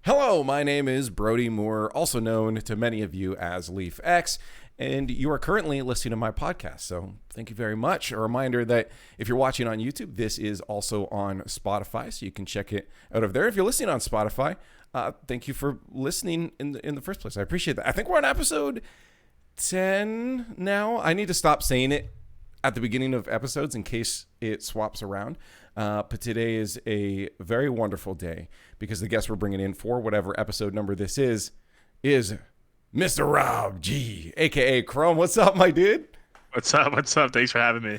Hello, my name is Brody Moore, also known to many of you as Liefx, and you are currently listening to my podcast. So thank you very much. A reminder that if you're watching on YouTube, this is also on Spotify, so you can check it out over there. If you're listening on Spotify, thank you for listening in the first place. I appreciate that. I think we're on episode 10 now. I need to stop saying it at the beginning of episodes in case it swaps around. But today is a very wonderful day because the guest we're bringing in for whatever episode number this is Mr. Rob G, a.k.a. Chrome. What's up, my dude? What's up? Thanks for having me.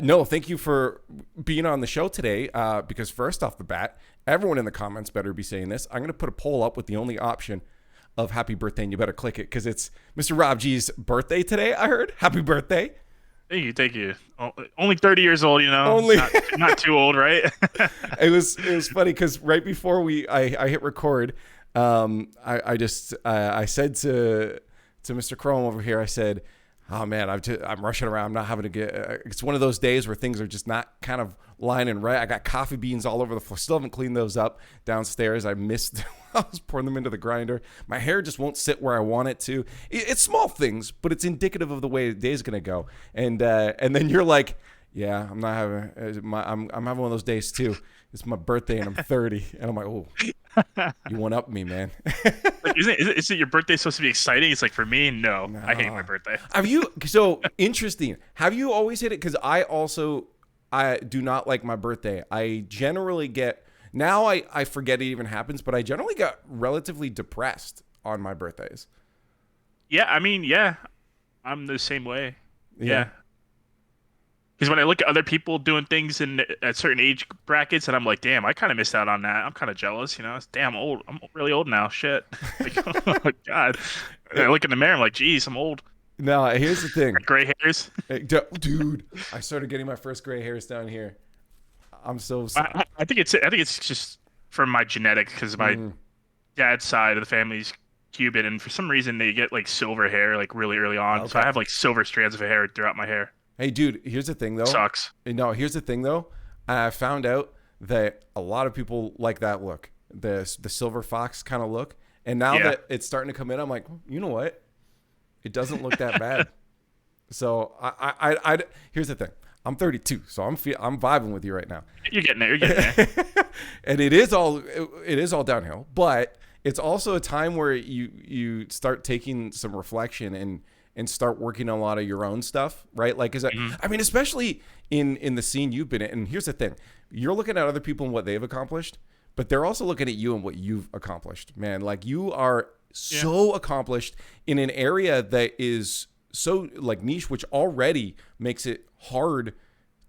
No, thank you for being on the show today because first off the bat, everyone in the comments better be saying this. I'm going to put a poll up with the only option of happy birthday, and you better click it because it's Mr. Rob G's birthday today, I heard. Happy birthday. Thank you. Only 30 years old, you know. Only not too old, right? It was funny because right before I hit record, I said to Mr. Chrome over here, I said, "Oh man, I'm rushing around. I'm not having to get. It's one of those days where things are just not kind of lining right. I got coffee beans all over the floor. Still haven't cleaned those up downstairs. I missed. I was pouring them into the grinder. My hair just won't sit where I want it to. It's small things, but it's indicative of the way the day's gonna go. And then you're like, yeah, I'm not having. I'm having one of those days too. It's my birthday and I'm 30, and I'm like, oh, you one up me, man. Like, isn't your birthday supposed to be exciting? It's like, for me, no. I hate my birthday. So interesting. Have you always hit it? Because I do not like my birthday. I generally get. Now I forget it even happens, but I generally got relatively depressed on my birthdays. Yeah, I mean, yeah. I'm the same way. Yeah. Because when I look at other people doing things at certain age brackets, and I'm like, damn, I kind of missed out on that. I'm kind of jealous, you know. Damn, old. I'm really old now. Shit. Like, oh my God. And I look in the mirror, I'm like, geez, I'm old. No, here's the thing. Gray hairs. Dude, I started getting my first gray hairs down here. I'm so sorry. I think it's just from my genetics, because my dad's side of the family's Cuban, and for some reason they get like silver hair like really early on. Okay. So I have like silver strands of hair throughout my hair. Hey, dude, here's the thing though. Sucks. No, here's the thing though. I found out that a lot of people like that look, the silver fox kind of look, and now that it's starting to come in, I'm like, you know what? It doesn't look that bad. So I here's the thing. I'm 32, so I'm vibing with you right now. You're getting there. And it is all downhill, but it's also a time where you start taking some reflection and start working on a lot of your own stuff, right? Like, I mean, especially in the scene you've been in. And here's the thing: you're looking at other people and what they've accomplished, but they're also looking at you and what you've accomplished. Man, like, you are so accomplished in an area that is so like niche, which already makes it hard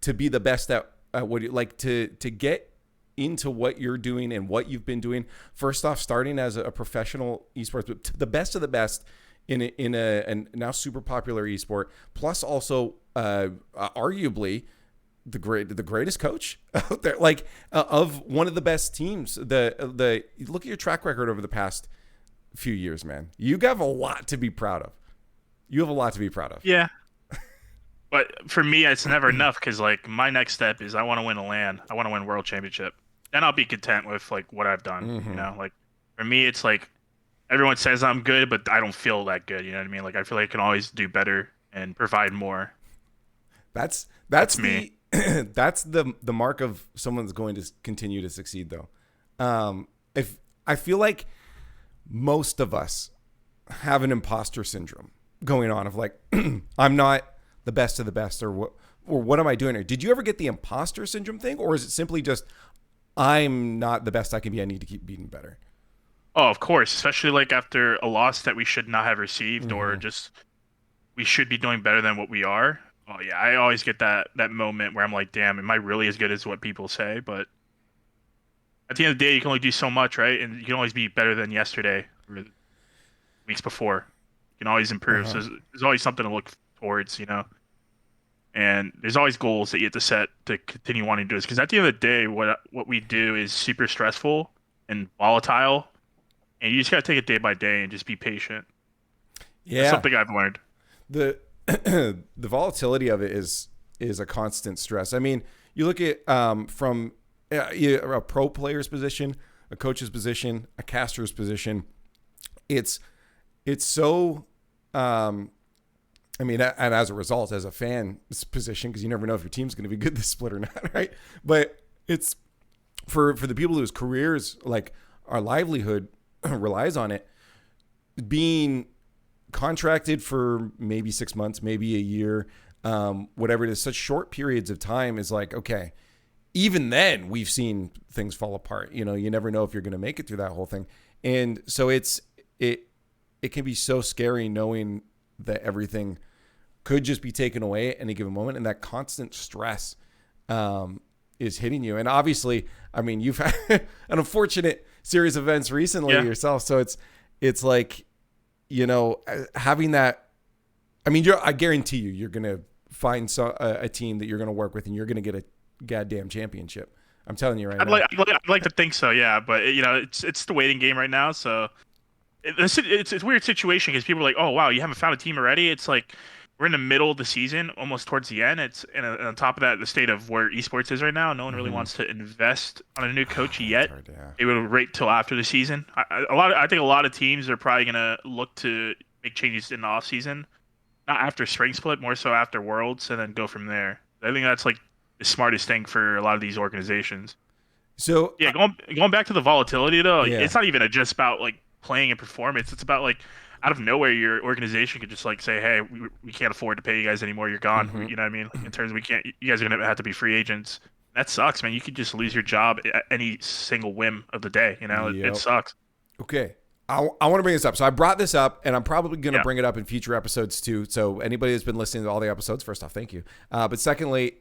to be the best at what you like to get into what you're doing and what you've been doing. First off, starting as a professional esports, but to the best of the best in a now super popular esport, plus also arguably the greatest coach out there, like of one of the best teams. The look at your track record over the past few years, man. You have a lot to be proud of. Yeah. But for me, it's never enough, because like my next step is I want to win a LAN. I want to win World Championship. Then I'll be content with like what I've done. You know, like for me, it's like everyone says I'm good, but I don't feel that good. You know what I mean? Like I feel like I can always do better and provide more. That's me. That's the mark of someone that's going to continue to succeed, though. If I feel like most of us have an imposter syndrome going on of like, I'm not the best of the best, or what am I doing here? Did you ever get the imposter syndrome thing, or is it simply just I'm not the best I can be, I need to keep being better? Oh, of course, especially like after a loss that we should not have received, or just we should be doing better than what we are. Oh yeah, I always get that moment where I'm like, damn, am I really as good as what people say? But at the end of the day, you can only do so much, right? And you can always be better than yesterday or weeks before. You can always improve. So there's always something to look towards, you know. And there's always goals that you have to set to continue wanting to do this. Because at the end of the day, what we do is super stressful and volatile. And you just got to take it day by day and just be patient. Yeah. That's something I've learned. The volatility of it is a constant stress. I mean, you look at from a pro player's position, a coach's position, a caster's position. It's so, I mean, and as a result, as a fan's position, because you never know if your team's going to be good this split or not, right? But it's for the people whose careers, like our livelihood relies on it, being contracted for maybe 6 months, maybe a year, whatever it is, such short periods of time is like, okay, even then we've seen things fall apart. You know, you never know if you're going to make it through that whole thing. And so it can be so scary knowing that everything could just be taken away at any given moment, and that constant stress is hitting you. And obviously, I mean, you've had an unfortunate series of events recently yourself, so it's like, you know, having that. I mean, I guarantee you're gonna find a team that you're gonna work with, and you're gonna get a goddamn championship. I'm telling you right now. I'd like to think so, yeah, but you know, it's the waiting game right now, so. It's a weird situation because people are like, oh, wow, you haven't found a team already? It's like we're in the middle of the season, almost towards the end. And on top of that, the state of where esports is right now, no one really wants to invest on a new coach yet. They will wait till after the season. I think a lot of teams are probably going to look to make changes in the off season, not after spring split, more so after Worlds, and then go from there. I think that's like the smartest thing for a lot of these organizations. So yeah, going back to the volatility though, it's not even just about like playing and performance. It's about like out of nowhere your organization could just like say, hey, we can't afford to pay you guys anymore, you're gone. You know what I mean? Like, in terms of you guys are gonna have to be free agents. That sucks, man. You could just lose your job at any single whim of the day, you know. It sucks. Okay, I want to bring this up. So I brought this up, and I'm probably going to bring it up in future episodes too. So anybody that's been listening to all the episodes, first off, thank you, but secondly,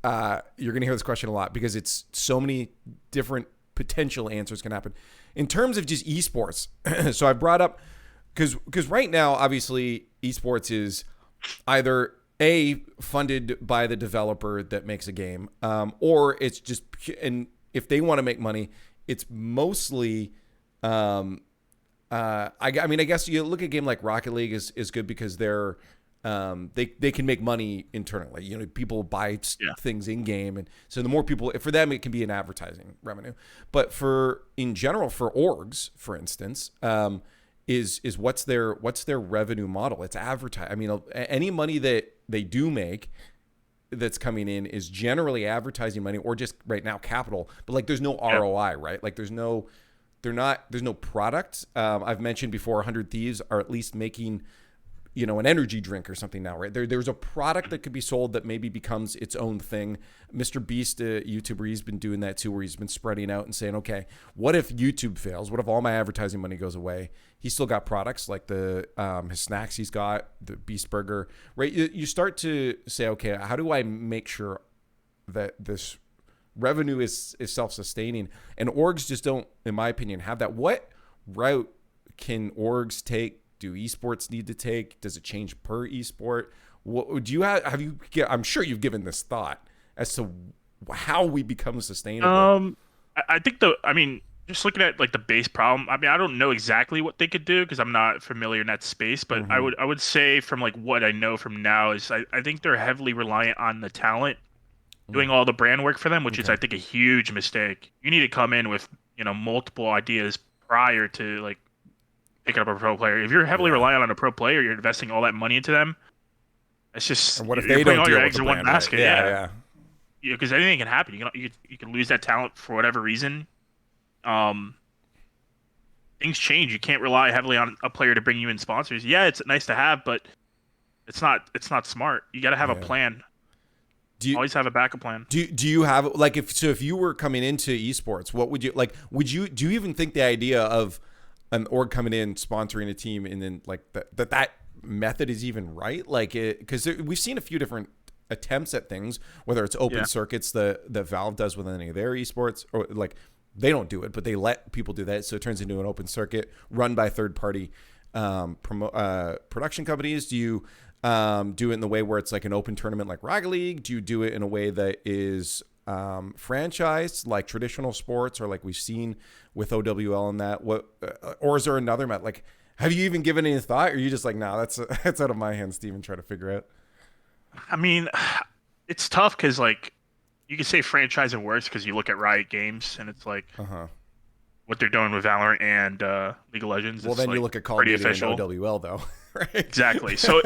you're going to hear this question a lot because it's so many different potential answers can happen in terms of just esports. So I brought up because right now, obviously, esports is either funded by the developer that makes a game, or it's just, and if they want to make money, it's mostly, I mean, I guess you look at a game like Rocket League is good because they're, they can make money internally. You know, people buy things in game, and so the more people, for them, it can be an advertising revenue. But in general, for orgs, for instance, is what's their revenue model? It's advertise. I mean, any money that they do make that's coming in is generally advertising money or just right now capital. But like, there's no ROI, right? Like, there's no product. I've mentioned before, 100 Thieves are at least making, you know, an energy drink or something now, right? There's a product that could be sold that maybe becomes its own thing. Mr. Beast, YouTuber, he's been doing that too, where he's been spreading out and saying, okay, what if YouTube fails? What if all my advertising money goes away? He's still got products like his snacks he's got, the Beast Burger, right? You start to say, okay, how do I make sure that this revenue is self-sustaining? And orgs just don't, in my opinion, have that. What route can orgs take? Do esports need to take? Does it change per esport? What do you have you? I'm sure you've given this thought as to how we become sustainable. I think I mean, just looking at like the base problem. I mean, I don't know exactly what they could do because I'm not familiar in that space. But I would say from like what I know from now is I think they're heavily reliant on the talent doing all the brand work for them, which is I think a huge mistake. You need to come in with, you know, multiple ideas prior to like picking up a pro player. If you're heavily reliant on a pro player, you're investing all that money into them. It's just, and what if they don't all deal your with eggs the in one brand, basket? right? Yeah. Because anything can happen. You can lose that talent for whatever reason. Things change. You can't rely heavily on a player to bring you in sponsors. Yeah, it's nice to have, but it's not smart. You got to have a plan. Always have a backup plan. Do you have like if you were coming into esports, what would you like? Do you even think the idea of an org coming in sponsoring a team and then like that method is even right? Like, because we've seen a few different attempts at things, whether it's open circuits that Valve does with any of their esports, or like they don't do it, but they let people do that, so it turns into an open circuit run by third party production companies. Do you do it in the way where it's like an open tournament like Rocket League? Do you do it in a way that is franchised like traditional sports, or like we've seen with OWL and that? What or is there another method? Like, have you even given any thought, or are you just like, nah, that's out of my hands, Steven, try to figure out? I mean, it's tough because like you can say franchise and worse because you look at Riot Games and it's like what they're doing with Valorant and League of Legends. Well, Is then you like look at Call of pretty Duty and official. OWL though, right? Exactly. So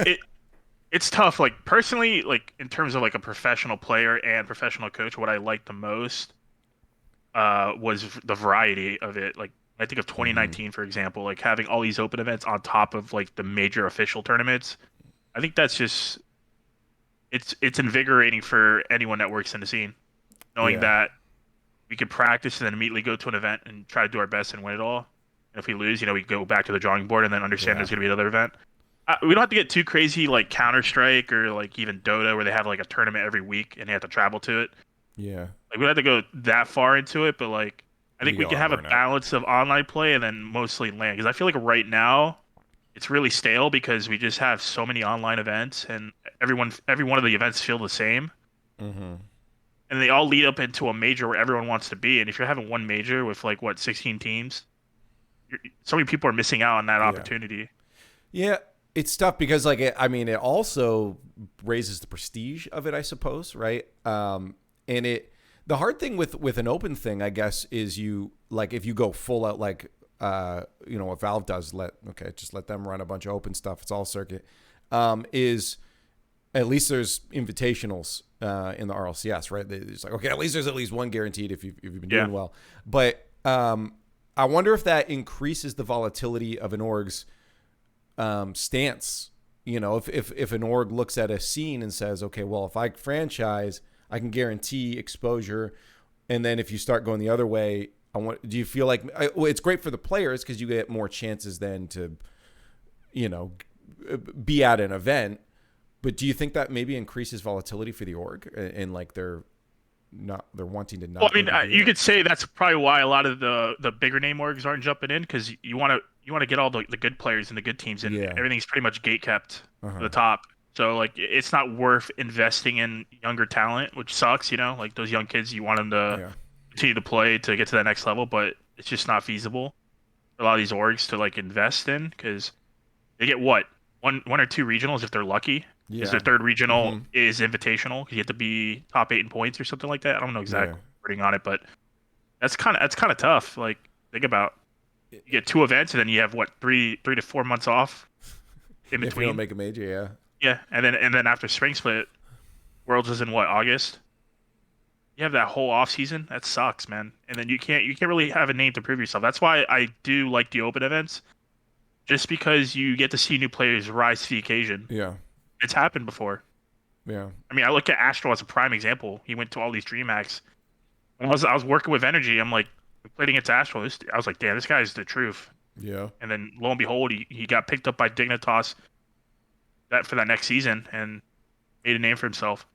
it's tough. Like personally, like in terms of like a professional player and professional coach, what I liked the most was the variety of it. Like I think of Mm-hmm. 2019, for example, like having all these open events on top of like the major official tournaments. I think that's just it's invigorating for anyone that works in the scene, knowing Yeah. that we could practice and then immediately go to an event and try to do our best and win it all. And if we lose, we go back to the drawing board and then understand Yeah. there's going to be another event. We don't have to get too crazy like Counter Strike or like even Dota where they have like a tournament every week and they have to travel to it. Yeah. Like we don't have to go that far into it, but like I think You we get a can lot of have a burnout. balance of online play and then mostly LAN. Because I feel like right now it's really stale because we just have so many online events and every one of the events feel the same. Mm-hmm. And they all lead up into a major where everyone wants to be. And if you're having one major with like what 16 teams, so many people are missing out on that Yeah. opportunity. Yeah. It's tough because like it also raises the prestige of it, I suppose, right? And the hard thing with an open thing, I guess, is you like if you go full out like what Valve does, just let them run a bunch of open stuff. It's all circuit. Is at least there's invitationals in the RLCS, right? It's like, okay, at least there's at least one guaranteed if you've been Yeah. doing well. But I wonder if that increases the volatility of an org's stance. If an org looks at a scene and says, okay, well, if I franchise, I can guarantee exposure. And then if you start going the other way, do you feel like it's great for the players because you get more chances then to, be at an event. But do you think that maybe increases volatility for the org and like they're wanting to not? Well, I mean, you could say that's probably why a lot of the bigger name orgs aren't jumping in because you want to get all the good players and the good teams, and Yeah. everything's pretty much gate kept to Uh-huh. the top. So like, it's not worth investing in younger talent, which sucks. Like those young kids, you want them to Yeah. continue to play to get to that next level, but it's just not feasible for a lot of these orgs to like invest in because they get what one or two regionals if they're lucky. Is Yeah. their third regional Mm-hmm. is invitational because you have to be top 8 in points or something like that. I don't know Yeah. exact wording on it, but that's kind of tough. Like think about you get two events and then you have what 3 to 4 months off in If you don't between. make a major, yeah. Yeah, and then after spring split, Worlds is in what August. You have that whole off season. That sucks, man. And then you can't really have a name to prove yourself. That's why I do like the open events, just because you get to see new players rise to the occasion. Yeah. It's happened before. Yeah. I mean, I look at Astro as a prime example. He went to all these DreamHacks. When I was working with Energy, I'm like, we played against Astro. I was like, damn, this guy's the truth. Yeah. And then lo and behold, he got picked up by Dignitas for that next season and made a name for himself.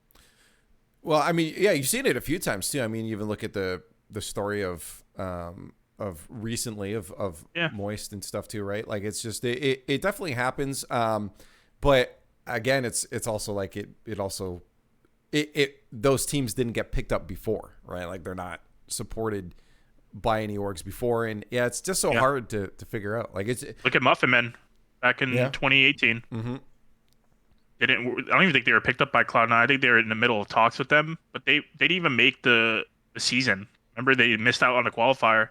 Well, I mean, yeah, you've seen it a few times too. I mean, you even look at the story of recently of Yeah. Moist and stuff too, right? Like it's just it definitely happens. But again, it's also like it also those teams didn't get picked up before, right? Like they're not supported by any orgs before, and yeah, it's just so Yeah. hard to figure out. Like it's Look at Muffin Men back in Yeah. 2018. mm-hmm. I don't even think they were picked up by Cloud9. I think they were in the middle of talks with them, but they didn't even make the season. Remember, they missed out on the qualifier,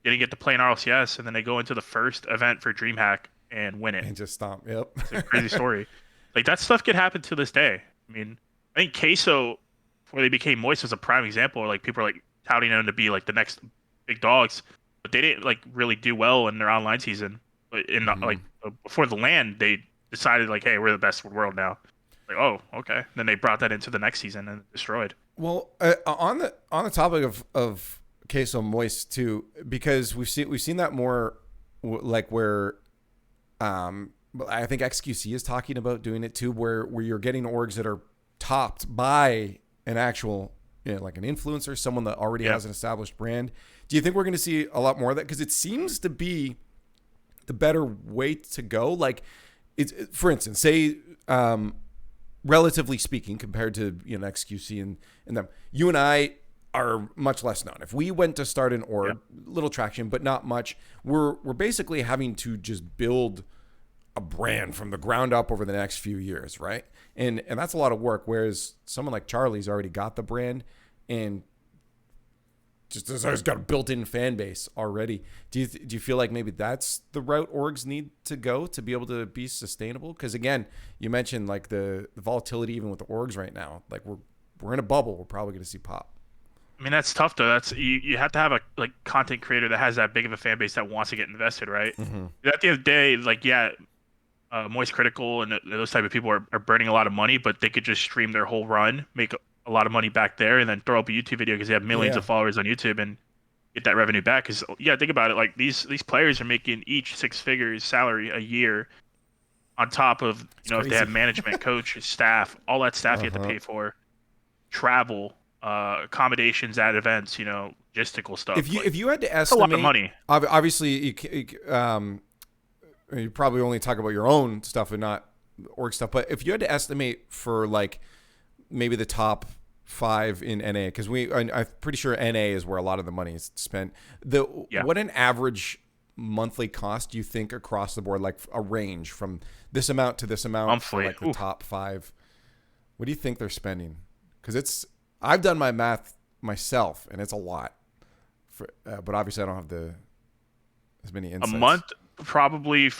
didn't get to play in RLCS, and then they go into the first event for DreamHack and win it. And just stomp. Yep. It's a crazy story. Like that stuff could happen to this day. I mean, I think Queso, before they became Moist, was a prime example. Like people are like touting them to be like the next big dogs, but they didn't like really do well in their online season. But like before the LAN, they decided like, hey, we're the best in the world now. Like, oh, okay. Then they brought that into the next season and destroyed. Well, on the topic of Queso Moist too, because we've seen that more like where I think XQC is talking about doing it too, where you're getting orgs that are topped by an actual like an influencer, someone that already has an established brand. Do you think we're going to see a lot more of that? Because it seems to be the better way to go. Like it's, for instance, say relatively speaking, compared to XQC and them, you and I are much less known. If we went to start an org, little traction, but not much, we're basically having to just build a brand from the ground up over the next few years, right? And that's a lot of work. Whereas someone like Charlie's already got the brand, and just has got a built-in fan base already. Do you feel like maybe that's the route orgs need to go to be able to be sustainable? Because again, you mentioned like the volatility even with the orgs right now. Like we're in a bubble. We're probably going to see pop. I mean, that's tough though. That's you have to have a like content creator that has that big of a fan base that wants to get invested, right? Mm-hmm. At the end of the day, like Moist Critical and those type of people are burning a lot of money, but they could just stream their whole run, make a lot of money back there, and then throw up a YouTube video because they have millions of followers on YouTube and get that revenue back. Because think about it, like these players are making each 6 figures salary a year on top of if they have management, coach, staff, all that staff you have to pay for, travel, accommodations at events, logistical stuff. If you had to estimate, a lot of money. Obviously, you probably only talk about your own stuff and not org stuff. But if you had to estimate for like maybe the top 5 in NA, because I'm pretty sure NA is where a lot of the money is spent. What an average monthly cost do you think across the board, like a range from this amount to this amount monthly, for like the top 5? What do you think they're spending? Because I've done my math myself and it's a lot. But obviously I don't have as many insights. A month, probably,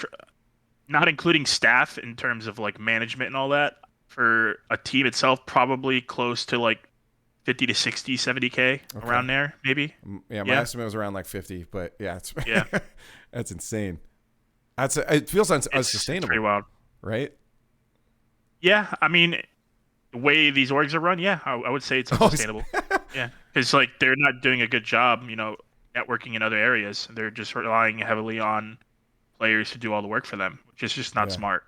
not including staff in terms of like management and all that. For a team itself, probably close to like 50 to 60, 70K around there, maybe. Yeah, my estimate was around like 50, but it's that's insane. It feels unsustainable. Pretty wild, right? Yeah, I mean, the way these orgs are run, I would say it's unsustainable. Yeah, because like they're not doing a good job, networking in other areas. They're just relying heavily on players to do all the work for them, which is just not smart.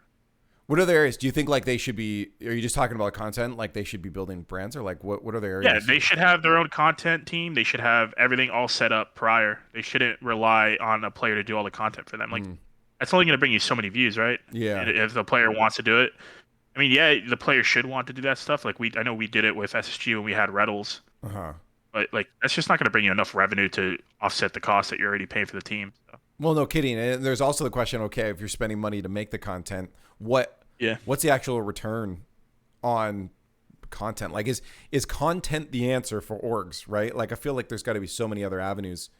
What other areas do you think like they should be? Are you just talking about content? Like they should be building brands, or like what other areas? Yeah, they should have their own content team. They should have everything all set up prior. They shouldn't rely on a player to do all the content for them. Like that's only going to bring you so many views, right? Yeah. And if the player wants to do it, I mean, the player should want to do that stuff. Like I know we did it with SSG when we had Retals. But like that's just not going to bring you enough revenue to offset the cost that you're already paying for the team. So. Well, no kidding. And there's also the question, okay, if you're spending money to make the content, what's the actual return on content? Like is content the answer for orgs, right? Like I feel like there's got to be so many other avenues.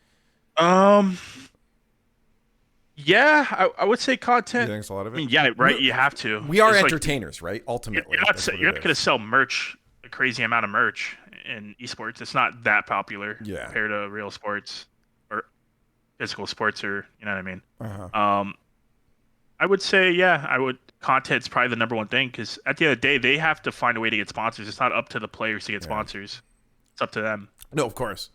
Yeah, I would say content. You think it's a lot of it? I mean, yeah, right. You have to. We are entertainers, right? Ultimately, you're not going to sell merch, a crazy amount of merch in esports. It's not that popular compared to real sports or physical sports, or you know what I mean. I would say, content's probably the number one thing, because at the end of the day, they have to find a way to get sponsors. It's not up to the players to get sponsors. It's up to them. No, of course.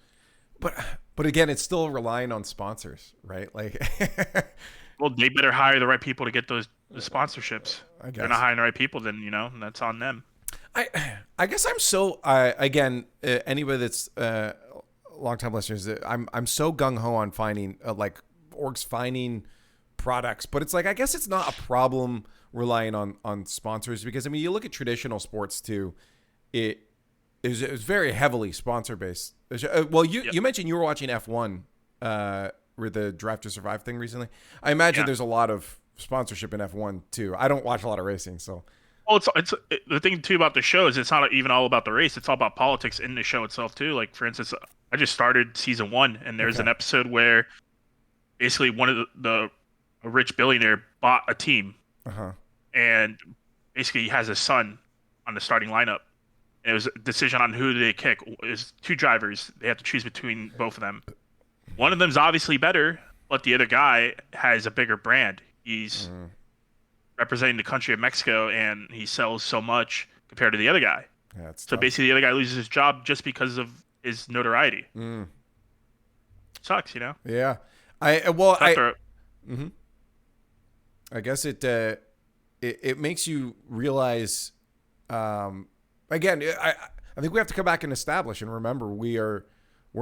But again, it's still relying on sponsors, right? Like, well, they better hire the right people to get the sponsorships. I guess. If they're not hiring the right people, then that's on them. I guess I'm so again, anybody that's long-time listeners, I'm so gung ho on finding like orgs finding products, but it's like I guess it's not a problem relying on sponsors, because I mean you look at traditional sports too, it was very heavily sponsor based. Well, you mentioned you were watching F1 with the Drive to Survive thing recently. I imagine there's a lot of sponsorship in F1 too. I don't watch a lot of racing, so. Well, it's the thing too about the show is it's not even all about the race. It's all about politics in the show itself too. Like for instance, I just started season 1, and there's an episode where basically one of a rich billionaire bought a team, and basically he has his son on the starting lineup. And it was a decision on who they kick. It was 2 drivers. They have to choose between both of them. One of them's obviously better, but the other guy has a bigger brand. He's representing the country of Mexico, and he sells so much compared to the other guy. Yeah, so basically, the other guy loses his job just because of his notoriety. Sucks, Yeah, I guess it makes you realize. Again, I think we have to come back and establish and remember we're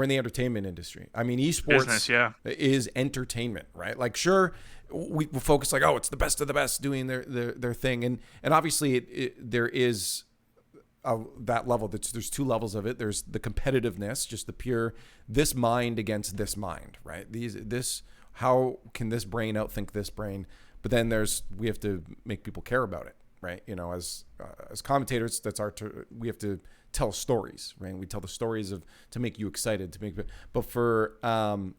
in the entertainment industry. I mean, esports is entertainment, right? Like, sure, we focus like, oh, it's the best of the best doing their thing, and obviously there is that level. There's 2 levels of it. There's the competitiveness, just the pure this mind against this mind, right? How can this brain outthink this brain? But then we have to make people care about it, right? As commentators, that's we have to tell stories, right? We tell the stories to make you excited, but for the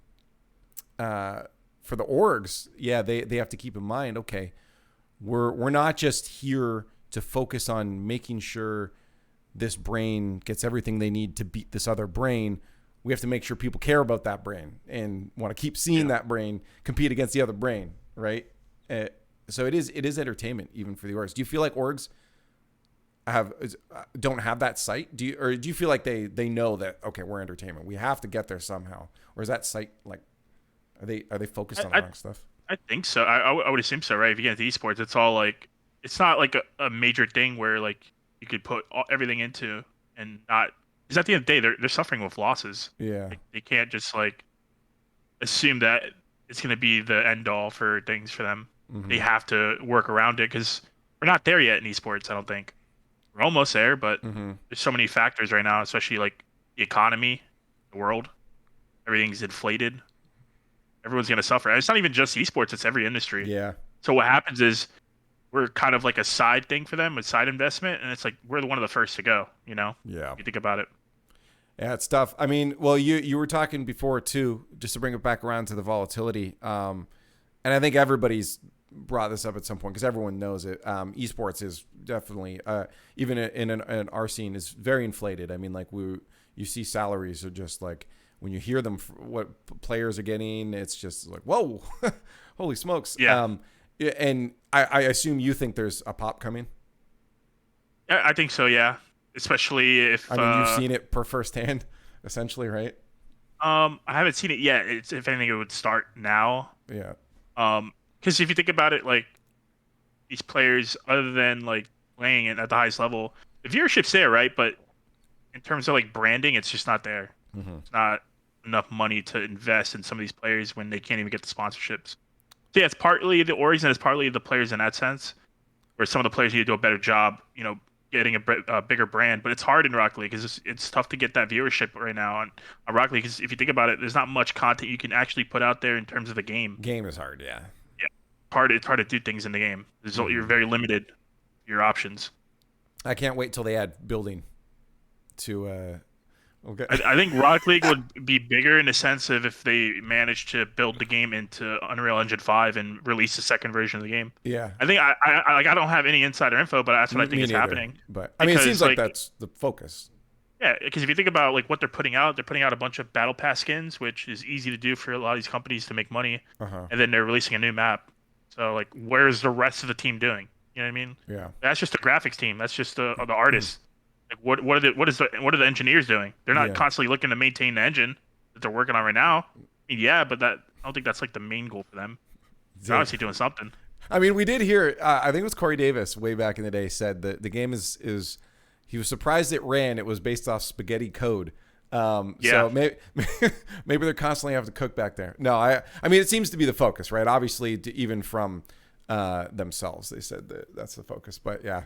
orgs, yeah, they have to keep in mind, okay, we're not just here to focus on making sure this brain gets everything they need to beat this other brain. We have to make sure people care about that brain and want to keep seeing that brain compete against the other brain, right? So it is entertainment even for the orgs. Do you feel like orgs don't have that sight? Do you feel like they know that, okay, we're entertainment, we have to get there somehow, or is that sight like are they focused on the wrong stuff? I think so. I would assume so, right? If you get into esports, it's all like it's not like a major thing where like you could put everything into and not, because at the end of the day they're suffering with losses. Yeah. Like, they can't just like assume that it's going to be the end all for things for them. Mm-hmm. They have to work around it because we're not there yet in esports. I don't think we're almost there, but there's so many factors right now, especially like the economy, the world, everything's inflated. Everyone's going to suffer. And it's not even just esports, it's every industry. Yeah. So what happens is we're kind of like a side thing for them, a side investment, and it's like we're one of the first to go, Yeah. If you think about it. Yeah, it's tough. I mean, well, you were talking before too, just to bring it back around to the volatility. And I think everybody's brought this up at some point because everyone knows it. Esports is definitely, even in our scene, is very inflated. I mean, like you see salaries are just like, when you hear them, what players are getting, it's just like, whoa, holy smokes. Yeah. And I assume you think there's a pop coming. I think so, yeah. Especially if I mean, you've seen it per firsthand, essentially, right? I haven't seen it yet. It's, if anything, it would start now. Yeah. Because if you think about it, like these players, other than like playing it at the highest level, the viewership's there, right? But in terms of like branding, it's just not there. Mm-hmm. It's not enough money to invest in some of these players when they can't even get the sponsorships. So yeah, it's partly the orgs and it's partly the players in that sense, where some of the players need to do a better job, getting a bigger brand. But it's hard in Rocket League because it's tough to get that viewership right now on Rocket League. Because if you think about it, there's not much content you can actually put out there in terms of the game. Game is hard, yeah. Yeah, it's hard to do things in the game. You're very limited your options. I can't wait till they add building to. Okay. I think Rocket League would be bigger in the sense of if they managed to build the game into Unreal Engine 5 and release the second version of the game. Yeah. I think I don't have any insider info, but that's what I think is happening. But I mean, it seems like that's the focus. Yeah, because if you think about like what they're putting out a bunch of Battle Pass skins, which is easy to do for a lot of these companies to make money, and then they're releasing a new map. So like, where's the rest of the team doing? You know what I mean? Yeah. That's just the graphics team. That's just the artists. Like what are the engineers doing? They're not constantly looking to maintain the engine that they're working on right now. I mean, yeah, but I don't think that's like the main goal for them. They're obviously doing something. I mean, we did hear. I think it was Corey Davis way back in the day said that the game is he was surprised it ran. It was based off spaghetti code. So maybe they're constantly having to cook back there. No, I mean, it seems to be the focus, right? Obviously, even from themselves, they said that's the focus. But yeah.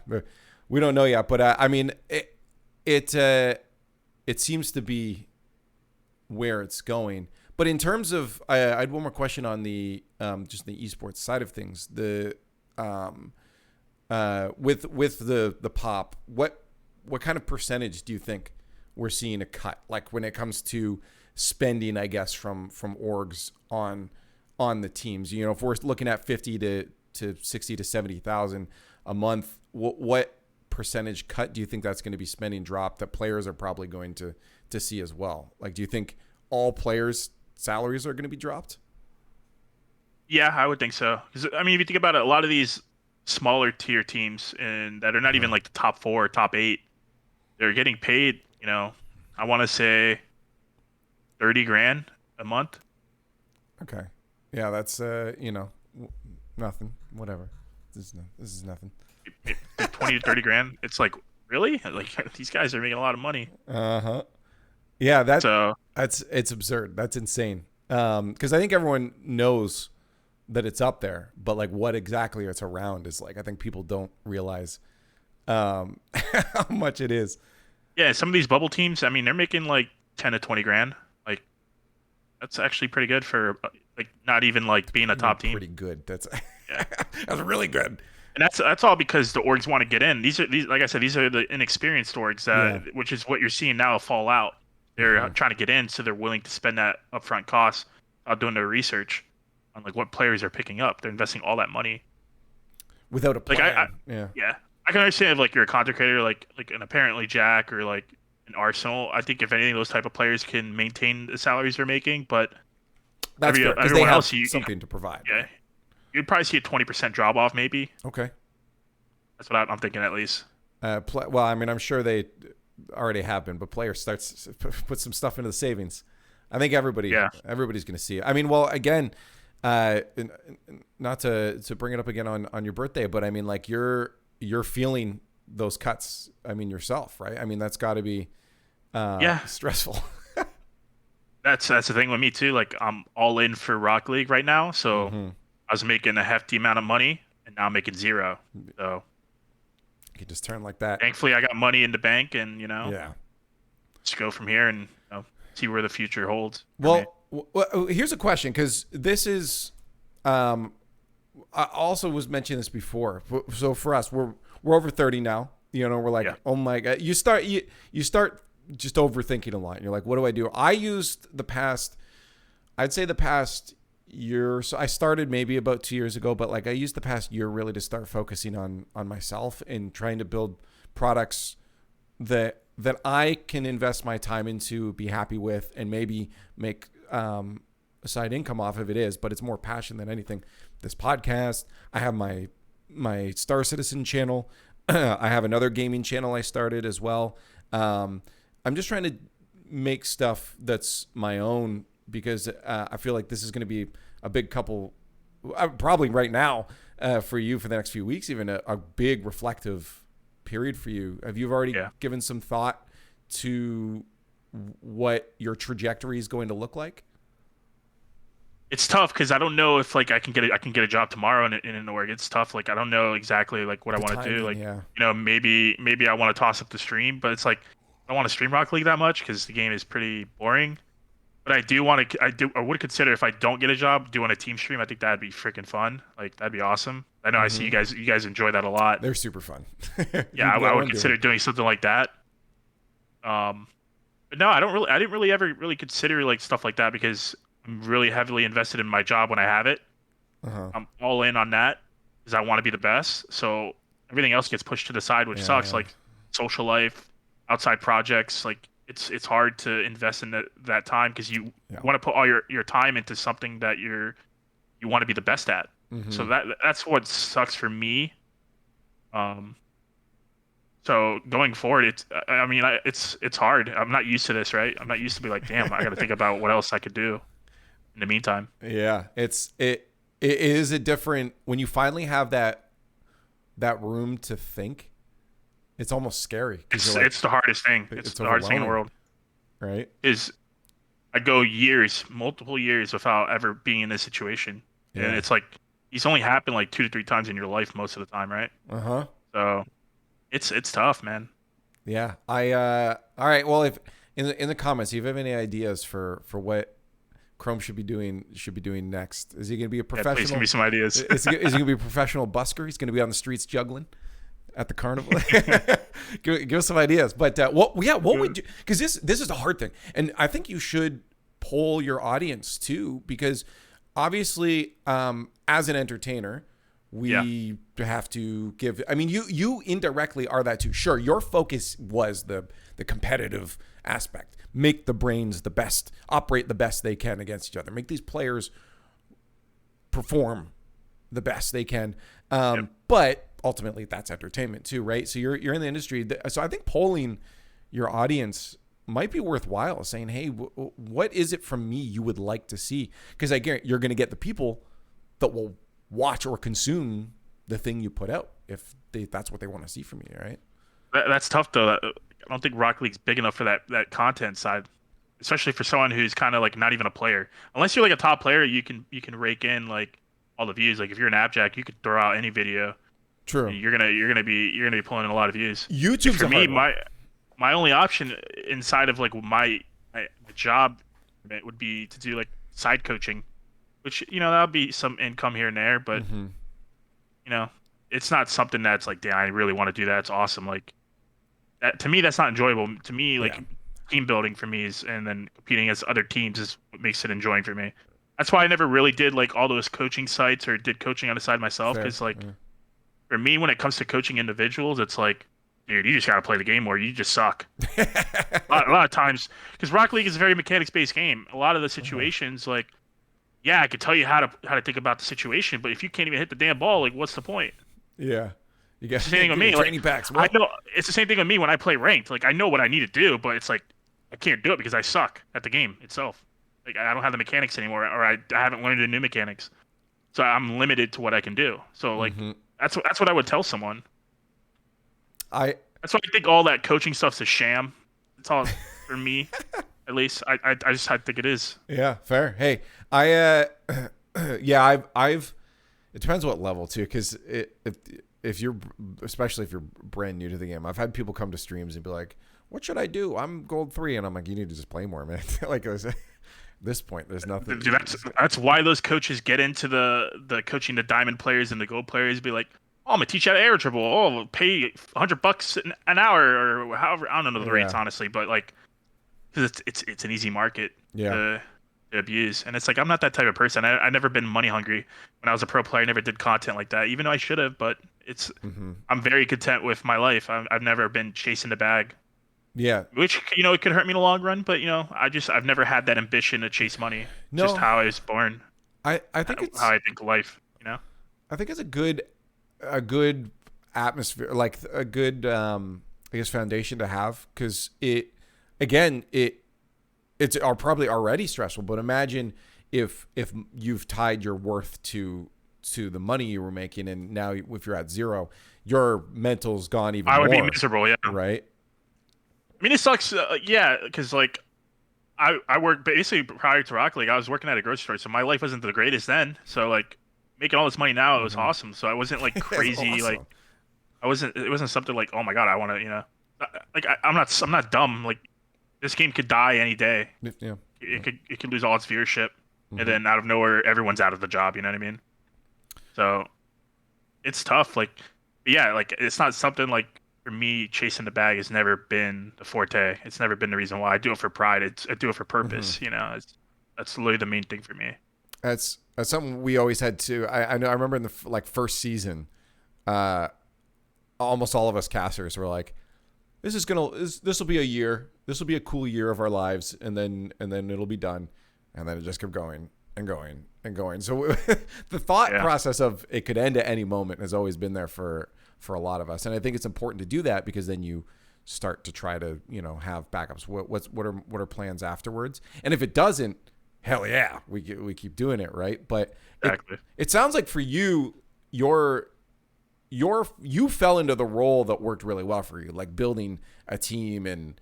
We don't know yet, but I mean, it seems to be where it's going. But in terms of, I had one more question on the just the esports side of things. The with the pop, what kind of percentage do you think we're seeing a cut? Like when it comes to spending, I guess from orgs on the teams. If we're looking at 50 to 60 to 70,000 a month, what percentage cut do you think that's going to be spending drop that players are probably going to see as well? Like, do you think all players' salaries are going to be dropped? Yeah, I would think so. Because I mean, if you think about it, a lot of these smaller tier teams and that are not even like the top 4 or top 8, they're getting paid. I want to say $30,000 a month. Okay, yeah, that's nothing. Whatever. This is nothing. 20 to 30 grand. It's like, really? Like, these guys are making a lot of money. Yeah, it's absurd. That's insane. Because I think everyone knows that it's up there, but like what exactly it's around is like, I think people don't realize how much it is. Yeah, some of these bubble teams, I mean, they're making like 10 to 20 grand. Like, that's actually pretty good for like not even like being a top team. Pretty good. That's that's really good. And that's all because the orgs want to get in. These like I said, these are the inexperienced orgs Yeah. which is what you're seeing now fall out. They're Hmm. trying to get in, so they're willing to spend that upfront cost doing their research on like what players are picking up. They're investing all that money. Without a Like plan. Yeah. yeah, I can understand if like you're a content creator, like an apparently Jack or like an Arsenal. I think if anything, those type of players can maintain the salaries they're making, but That's fair because they everyone have else, something to provide, yeah, right? you'd probably see a 20% drop off, maybe. Okay. That's what I'm thinking at least. Well, I mean, I'm sure they already have been, but players starts put some stuff into the savings. I think Yeah. everybody's going to see it. I mean, well, again, uh, not to bring it up again on your birthday, but I mean, like you're feeling those cuts. I mean, yourself, right? I mean, that's got to be Yeah, stressful. that's the thing with me too. Like I'm all in for Rock League right now, so Hmm. I was making a hefty amount of money, and now I'm making zero. So You can just turn like that. thankfully, I got money in the bank, and Yeah. just go from here and see where the future holds for me. Well, here's a question because this is, I also was mentioning this before. So for us, we're over 30 now. You know, we're like, Yeah. oh my god, you start just overthinking a lot. You're like, what do I do? I used I'd say the past year. So I started maybe about 2 years ago, but like I used the past year really to start focusing on myself and trying to build products that I can invest my time into, be happy with, and maybe make a side income off of it is, but it's more passion than anything. This podcast, I have my Star Citizen channel. I have another gaming channel I started as well. I'm just trying to make stuff that's my own because I feel like this is going to be a big couple, probably right now for you for the next few weeks, even a big reflective period for you. Have you already Yeah. given some thought to what your trajectory is going to look like? It's tough because I don't know if like I can get a job tomorrow in an org. It's tough. Like I don't know exactly like what I The want to do. timing, Like yeah. maybe I want to toss up the stream, but it's like I don't want to stream Rocket League that much because the game is pretty boring. But I do want to. I would consider if I don't get a job doing a team stream. I think that'd be freaking fun. Like that'd be awesome. I know I see Hmm. you guys enjoy that a lot. They're super fun. Yeah, You can get I would one doing. consider doing something like that. Um, but no, I didn't really ever really consider like stuff like that because I'm really heavily invested in my job when I have it. Uh-huh. I'm all in on that because I want to be the best. So everything else gets pushed to the side, which Yeah, sucks. yeah. Like social life, outside projects, like it's hard to invest in that time because you Yeah. want to put all your time into something that you want to be the best at. Hmm. So that's what sucks for me. Um, so going forward, I mean it's hard. I'm not used to this, right? I'm not used to be like, damn, I got to think about what else I could do in the meantime. Yeah, it is a different when you finally have that room to think. It's almost scary because you're like It's the hardest thing. It's it's the hardest thing in the overwhelming, world. right? Is I go years, multiple years without ever being in this situation. And Yeah. it's like it's only happened like 2 to 3 times in your life most of the time, right? Uh huh. So it's tough, man. Yeah. I all right. Well, if in the comments, if you have any ideas for what Chrome should be doing next, is he going to be a Yeah, please give professional? me some ideas. Is he going to be a professional busker? He's going to be on the streets juggling at the carnival. Give us some ideas. But what would you? Because this is the hard thing, and I think you should poll your audience too, because obviously, as an entertainer, Yeah. we have to give. I mean, you indirectly are that too. Sure, your focus was the competitive aspect. Make the brains the best, operate the best they can against each other. Make these players perform the best they can. Yep. But ultimately, that's entertainment too, right? So you're in the industry. So I think polling your audience might be worthwhile. Saying, hey, what is it from me you would like to see? Because I guarantee you're going to get the people that will watch or consume the thing you put out if that's what they want to see from you, right? That's tough though. I don't think Rocket League's big enough for that content side, especially for someone who's kind of like not even a player. Unless you're like a top player, you can rake in like all the views. Like if you're an Abjack, you could throw out any video. True. And you're gonna be pulling in a lot of views. YouTube's For a me, hard one. my only option inside of like my job would be to do like side coaching, which that would be some income here and there, but Mm-hmm. you know it's not something that's like, damn, I really want to do that. It's awesome. Like that to me, that's not enjoyable. To me, like Yeah. team building for me is, and then competing against other teams is what makes it enjoying for me. That's why I never really did like all those coaching sites or did coaching on the side myself. Fair. Because like Yeah. for me, when it comes to coaching individuals, it's like, dude, you just got to play the game or you just suck. A lot of times, because Rocket League is a very mechanics based game. A lot of the Uh-huh. situations, like, yeah, I could tell you how to think about the situation, but if you can't even hit the damn ball, like, what's the point? Yeah. You It's got the same thing give with me me. Like, training packs. I What? know it's the same thing with me when I play ranked. Like, I know what I need to do, but it's like I can't do it because I suck at the game itself. Like, I don't have the mechanics anymore, or I haven't learned the new mechanics, so I'm limited to what I can do. So, like, Mm-hmm. that's what I would tell someone. I That's why I think all that coaching stuff's a sham. It's all for me, at least. I think it is. Yeah, fair. Hey, I yeah, I've it depends what level too, because if you're, especially if you're brand new to the game, I've had people come to streams and be like, "What should I do? I'm gold 3," and I'm like, "You need to just play more, man." Like at this point, there's nothing. Dude, that's why those coaches get into the coaching the diamond players and the gold players. Be like, oh, I'm gonna teach you how to air dribble. Oh, pay $100 an hour or however. I don't know the rates Yeah, honestly, but like, because it's an easy market yeah. to abuse, and it's like I'm not that type of person. I never been money hungry. When I was a pro player, I never did content like that, even though I should have. But it's Hmm. I'm very content with my life. I've never been chasing the bag. Yeah. Which, it could hurt me in the long run, but I've never had that ambition to chase money. It's just No, how I was born, I think how it's I think of life. I think it's a good atmosphere, like a good I guess foundation to have, because it's are probably already stressful, but imagine if you've tied your worth to the money you were making, and now if you're at zero, your mental's gone even I would be more, miserable. Yeah, I right? mean it sucks. Yeah, because like I worked basically prior to Rocket League. I was working at a grocery store, so my life wasn't the greatest then. So like making all this money now, it was Mm-hmm. awesome. So I wasn't like It's crazy. Like awesome. I wasn't. It wasn't something like, oh my god, I want to. Like I'm not dumb. Like this game could die any day. Yeah. It could lose all its viewership, and Mm-hmm. then out of nowhere, everyone's out of the job. You know what I mean? So it's tough. Like, yeah, like it's not something like for me chasing the bag has never been the forte. It's never been the reason why I do it for pride. I do it for Mm-hmm. purpose. That's literally the main thing for me. That's something we always had to. I know. I remember in the like first season, uh, almost all of us casters were like, this will be a year. This will be a cool year of our lives, and then it'll be done, and then it just kept going and going and going. So the thought Yeah, process of it could end at any moment has always been there for a lot of us, and I think it's important to do that, because then you start to try to have backups. What are plans afterwards? And if it doesn't, hell yeah, we keep doing it, right? But exactly. it sounds like for you, you fell into the role that worked really well for you, like building a team and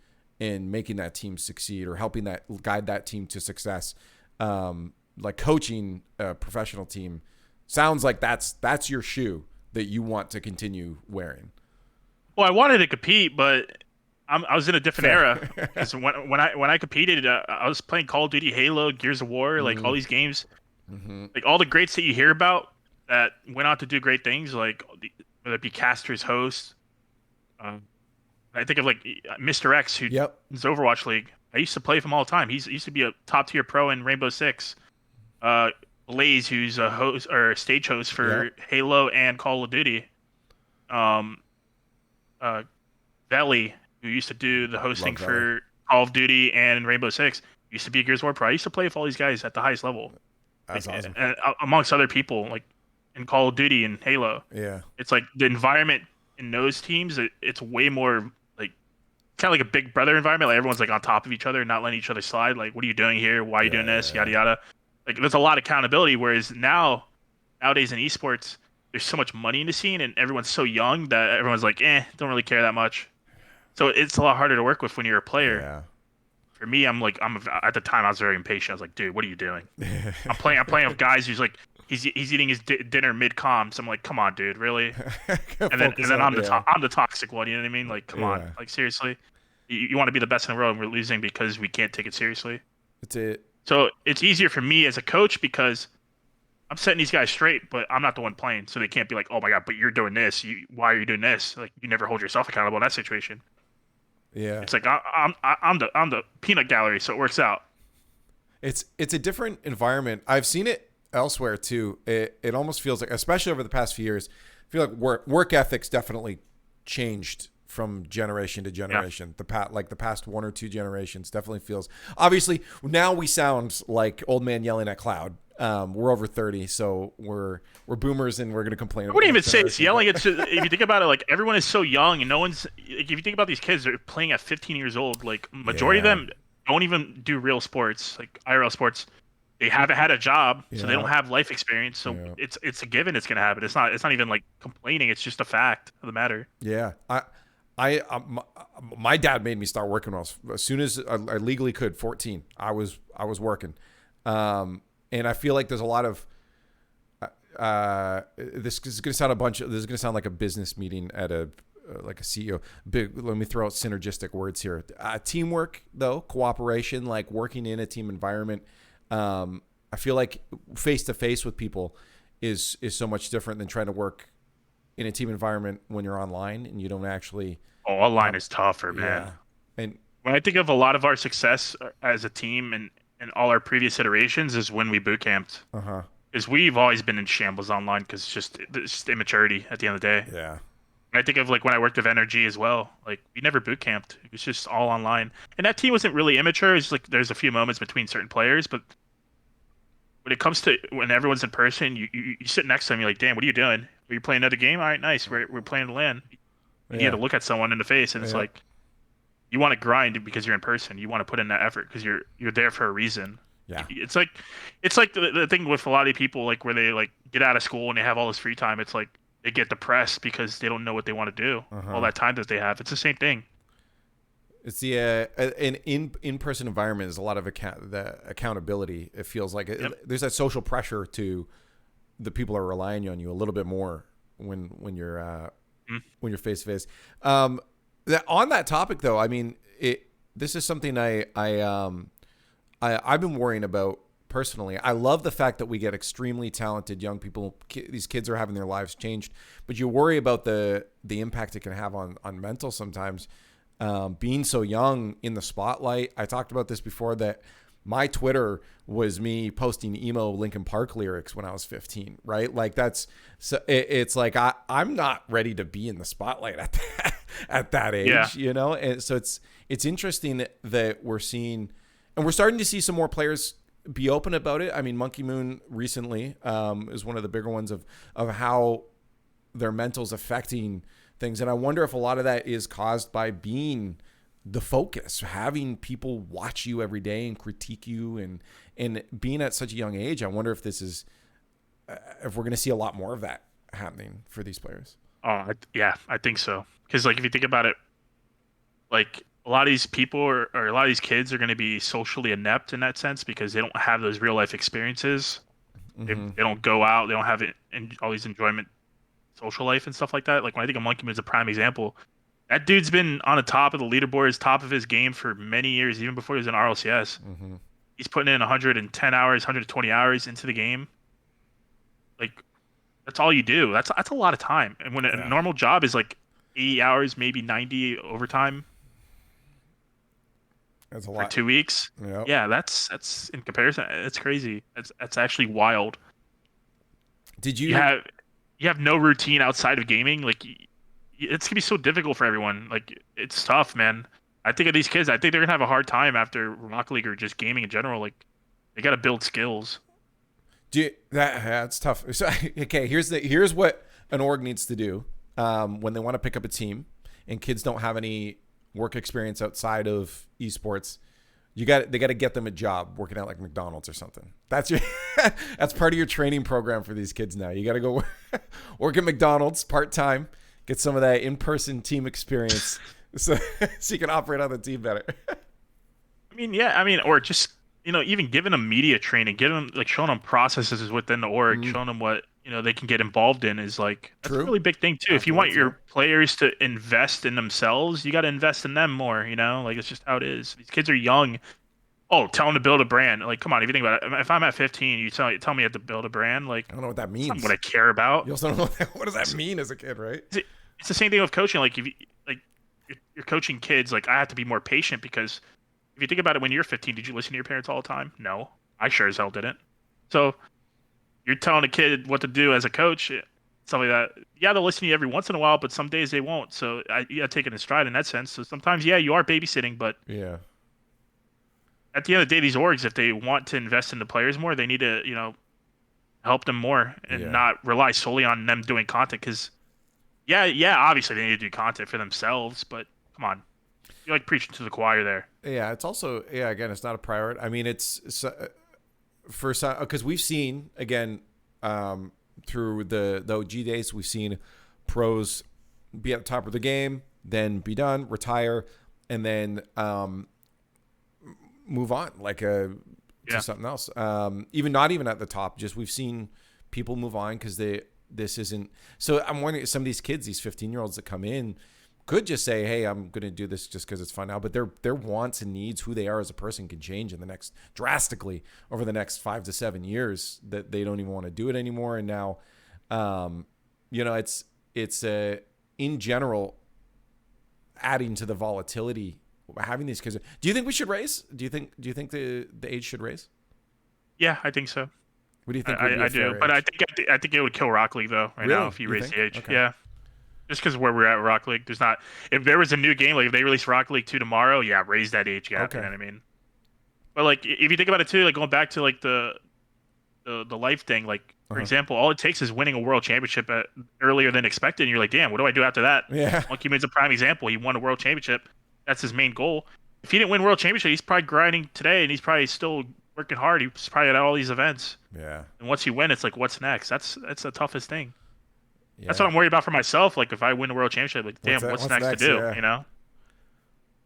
making that team succeed, or helping that guide that team to success. Like coaching a professional team sounds like that's your shoe that you want to continue wearing. Well, I wanted to compete, but I was in a different Fair. era. Because when I competed, I was playing Call of Duty, Halo, Gears of War, like all Mm, these games, mm-hmm. like all the greats that you hear about that went on to do great things, like whether it be casters, hosts. Um, I think of like Mr. X, who's Yep. Overwatch League. I used to play with him all the time. He used to be a top tier pro in Rainbow Six. Uh, Blaze, who's a host or a stage host for Yep. Halo and Call of Duty. Um, uh, Veli, who used to do the hosting Love Valley. for Call of Duty and Rainbow Six, used to be a Gears of War pro. I used to play with all these guys at the highest level, That's like awesome. amongst other people, like in Call of Duty and Halo. Yeah. It's like the environment in those teams. It's way more like kind of like a big brother environment. Like everyone's like on top of each other, not letting each other slide. Like, what are you doing here? Why are you Yeah. doing this? Yeah. Yada yada. Like, there's a lot of accountability. Whereas nowadays in esports, there's so much money in the scene, and everyone's so young that everyone's like, don't really care that much. So it's a lot harder to work with when you're a player. Yeah. For me, I'm at the time I was very impatient. I was like, dude, what are you doing? I'm playing with guys who's like he's eating his dinner mid com. So I'm like, come on, dude, really? And then Focus I'm on, the yeah. I'm the toxic one. You know what I mean? Like, come on, Yeah. like seriously, you want to be the best in the world, and we're losing because we can't take it seriously. It's it. So it's easier for me as a coach because I'm setting these guys straight, but I'm not the one playing, so they can't be like, oh my god, but you're doing this. Why are you doing this? Like you never hold yourself accountable in that situation. Yeah. It's like I'm the peanut gallery, so it works out. It's a different environment. I've seen it elsewhere too. It almost feels like, especially over the past few years, I feel like work ethics definitely changed from generation to generation. Yeah. The past one or two generations definitely feels. Obviously, now we sound like old man yelling at cloud. We're over 30, so we're boomers, and we're gonna complain. I wouldn't even say it's yelling. It's just, if you think about it, like everyone is so young, and no one's. Like, if you think about these kids, they're playing at 15 years old. Like majority of them don't even do real sports, like IRL sports. They haven't had a job, so they don't have life experience. So it's a given it's gonna happen. It's not even like complaining. It's just a fact of the matter. Yeah, my dad made me start working when as soon as I legally could. 14, I was working, and I feel like there's a lot of this is going to sound this is going to sound like a business meeting at a like a CEO. Let me throw out synergistic words here. Teamwork, though, cooperation, like working in a team environment. I feel like face to face with people is so much different than trying to work in a team environment when you're online and you don't actually. Oh, online is tougher, man. Yeah. And when I think of a lot of our success as a team and all our previous iterations is when we boot camped. Because we've always been in shambles online because it's just immaturity at the end of the day. Yeah. And I think of like when I worked with Energy as well. Like we never boot camped. It was just all online. And that team wasn't really immature. It's like there's a few moments between certain players, but when it comes to when everyone's in person, you sit next to them. You're like, damn, what are you doing? Are you playing another game? All right, nice. We're playing the LAN. You have to look at someone in the face, and it's like you want to grind because you're in person. You want to put in that effort because you're there for a reason. Yeah. It's like the thing with a lot of people, like where they like get out of school and they have all this free time. It's like they get depressed because they don't know what they want to do. All that time that they have. It's the same thing. It's the an in-person environment is a lot of the accountability. It feels like there's that social pressure to the people are relying on you a little bit more when you're face to face. On that topic, though, I mean, this is something I've been worrying about personally. I love the fact that we get extremely talented young people. These kids are having their lives changed, but you worry about the impact it can have on mental sometimes. Being so young in the spotlight. I talked about this before, that my Twitter was me posting emo Linkin Park lyrics when I was 15, right? Like it's like I'm not ready to be in the spotlight at that age, you know? And so it's interesting that we're seeing, and we're starting to see some more players be open about it. I mean, Monkey Moon recently is one of the bigger ones of how their mental's affecting things. And I wonder if a lot of that is caused by being the focus, having people watch you every day and critique you, and being at such a young age. I wonder if this is, if we're going to see a lot more of that happening for these players. I think so. Because like if you think about it, like a lot of these people or a lot of these kids are going to be socially inept in that sense because they don't have those real life experiences. They don't go out. They don't have all these enjoyment, social life and stuff like that. Like when I think of Monkey Moon is a prime example. That dude's been on the top of the leaderboards, top of his game for many years, even before he was in RLCS. He's putting in 110 hours, 120 hours into the game. Like, that's all you do. That's a lot of time. And when a normal job is like 80 hours, maybe 90 overtime. That's a lot. For 2 weeks. Yep. Yeah, that's in comparison. It's crazy. That's actually wild. Did you have no routine outside of gaming? Like, it's gonna be so difficult for everyone. Like, it's tough, man. I think of these kids. I think they're gonna have a hard time after Rocket League or just gaming in general. Like, they gotta build skills. That's tough. So, okay, here's what an org needs to do when they want to pick up a team and kids don't have any work experience outside of esports. They got to get them a job working at like McDonald's or something. That's part of your training program for these kids now. You got to go work at McDonald's part-time, get some of that in-person team experience so you can operate on the team better. Or just, even giving them media training, showing them processes within the org, showing them what, they can get involved in is like, that's a really big thing too. If you want your players to invest in themselves, you got to invest in them more, like it's just how it is. These kids are young. Oh, tell them to build a brand. Like, come on, if you think about it, if I'm at 15, you tell me I have to build a brand, like, I don't know what that that's not what means. I care about. You also don't know what does that mean as a kid, right? It's the same thing with coaching. Like, if you like, you're coaching kids, like, I have to be more patient because if you think about it, when you're 15, did you listen to your parents all the time? No, I sure as hell didn't. So you're telling a kid what to do as a coach, stuff like that. Yeah, they'll listen to you every once in a while, but some days they won't. So you gotta take it in stride in that sense. So sometimes, yeah, you are babysitting, but Yeah. at the end of the day, these orgs, if they want to invest in the players more, they need to, help them more and Yeah. not rely solely on them doing content. Because yeah, obviously they need to do content for themselves, but come on, you're like preaching to the choir there. Yeah, it's also again, it's not a priority. I mean, it's for some because we've seen again through the OG days, we've seen pros be at the top of the game, then be done, retire, and then move on to Yeah. something else. Even not even at the top, just we've seen people move on because this isn't. So I'm wondering some of these kids, these 15-year-olds that come in, could just say, "Hey, I'm going to do this just because it's fun now." But their wants and needs, who they are as a person, can change in the next drastically over the next 5 to 7 years. That they don't even want to do it anymore. And now, it's in general adding to the volatility. Having these kids. Do you think we should raise? Do you think the age should raise? Yeah, I think so. What do you think would be I a do, fair but age? I think it would kill Rock League though right now Really? if you You raise think? the age. Okay. Yeah, just because where we're at Rock League, there's not. If there was a new game, like if they release Rock League 2 tomorrow, yeah, raise that age gap. You Okay. know what I mean? But like if you think about it too, like going back to like the life thing, like for Uh-huh. example, all it takes is winning a world championship earlier than expected, and you're like, damn, what do I do after that? Yeah. Monkey Man's a prime example. He won a world championship. That's his main goal. If he didn't win world championship, he's probably grinding today, and he's probably still working hard. He's probably at all these events. Yeah. And once you win, it's like, what's next? That's the toughest thing. That's what Yeah. I'm worried about for myself. Like if I win a world championship, like What's damn, that? what's What's next to next? do? Yeah. You know?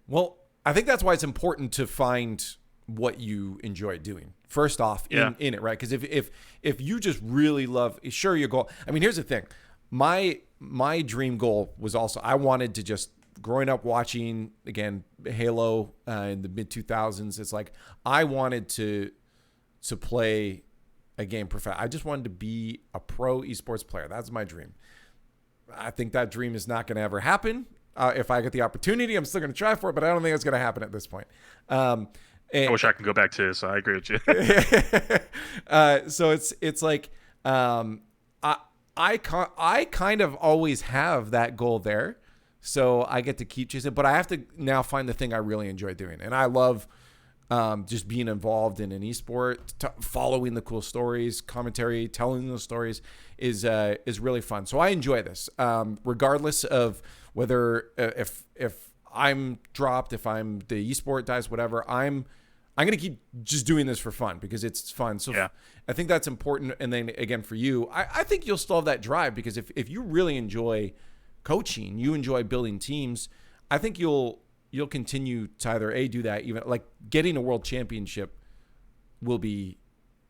Well, I think that's why it's important to find what you enjoy doing first off Yeah. in it, right? Because if you just really love, sure, your goal. I mean, here's the thing. My dream goal was also I wanted to just growing up watching again Halo in the mid 2000s. It's like I wanted to play a game I just wanted to be a pro esports player. That's my dream. I think that dream is not going to ever happen. If I get the opportunity, I'm still going to try for it, but I don't think it's going to happen at this point. I wish I could go back to this. So I agree with you. So it's like I kind of always have that goal there, so I get to keep chasing. But I have to now find the thing I really enjoy doing, and I love just being involved in an esport, following the cool stories, commentary, telling those stories is really fun. So I enjoy this, regardless of whether if I'm dropped, if I'm the esport dies, whatever. I'm going to keep just doing this for fun because it's fun. So Yeah. I think that's important. And then again, for you, I think you'll still have that drive because if you really enjoy coaching, you enjoy building teams, I think you'll continue to either do that, even like getting a world championship will be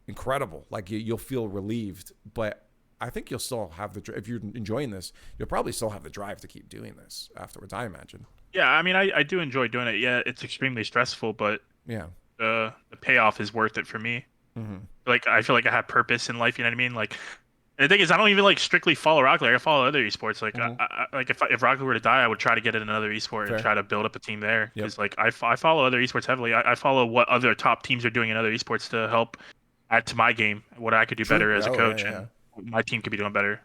incredible. Like you'll feel relieved, but I think you'll still have if you're enjoying this, you'll probably still have the drive to keep doing this afterwards, I imagine. Yeah, I mean, I do enjoy doing it. Yeah, it's extremely stressful, but Yeah. the payoff is worth it for me. Mm-hmm. Like I feel like I have purpose in life. You know what I mean? Like and the thing is, I don't even like strictly follow Rocket League. I follow other esports. Like Mm-hmm. like if Rocket League were to die, I would try to get in another esport and Fair. try to build up a team there. Yep. Because like I follow other esports heavily. I follow what other top teams are doing in other esports to help add to my game, what I could do True. better as a Oh, coach, yeah. and what my team could be doing better.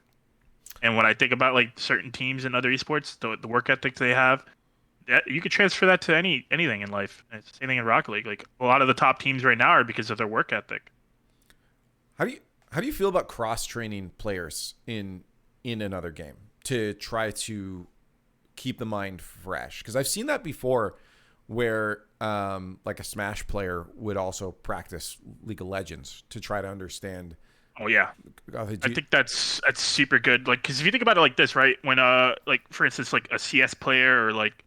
And when I think about like certain teams in other esports, the work ethic they have, you could transfer that to anything in life. And it's the same thing in Rocket League. Like a lot of the top teams right now are because of their work ethic. How do you feel about cross training players in another game to try to keep the mind fresh? Because I've seen that before, where like a Smash player would also practice League of Legends to try to understand. Oh yeah, I think that's super good. Like, because if you think about it like this, right? When like for instance, like a CS player or like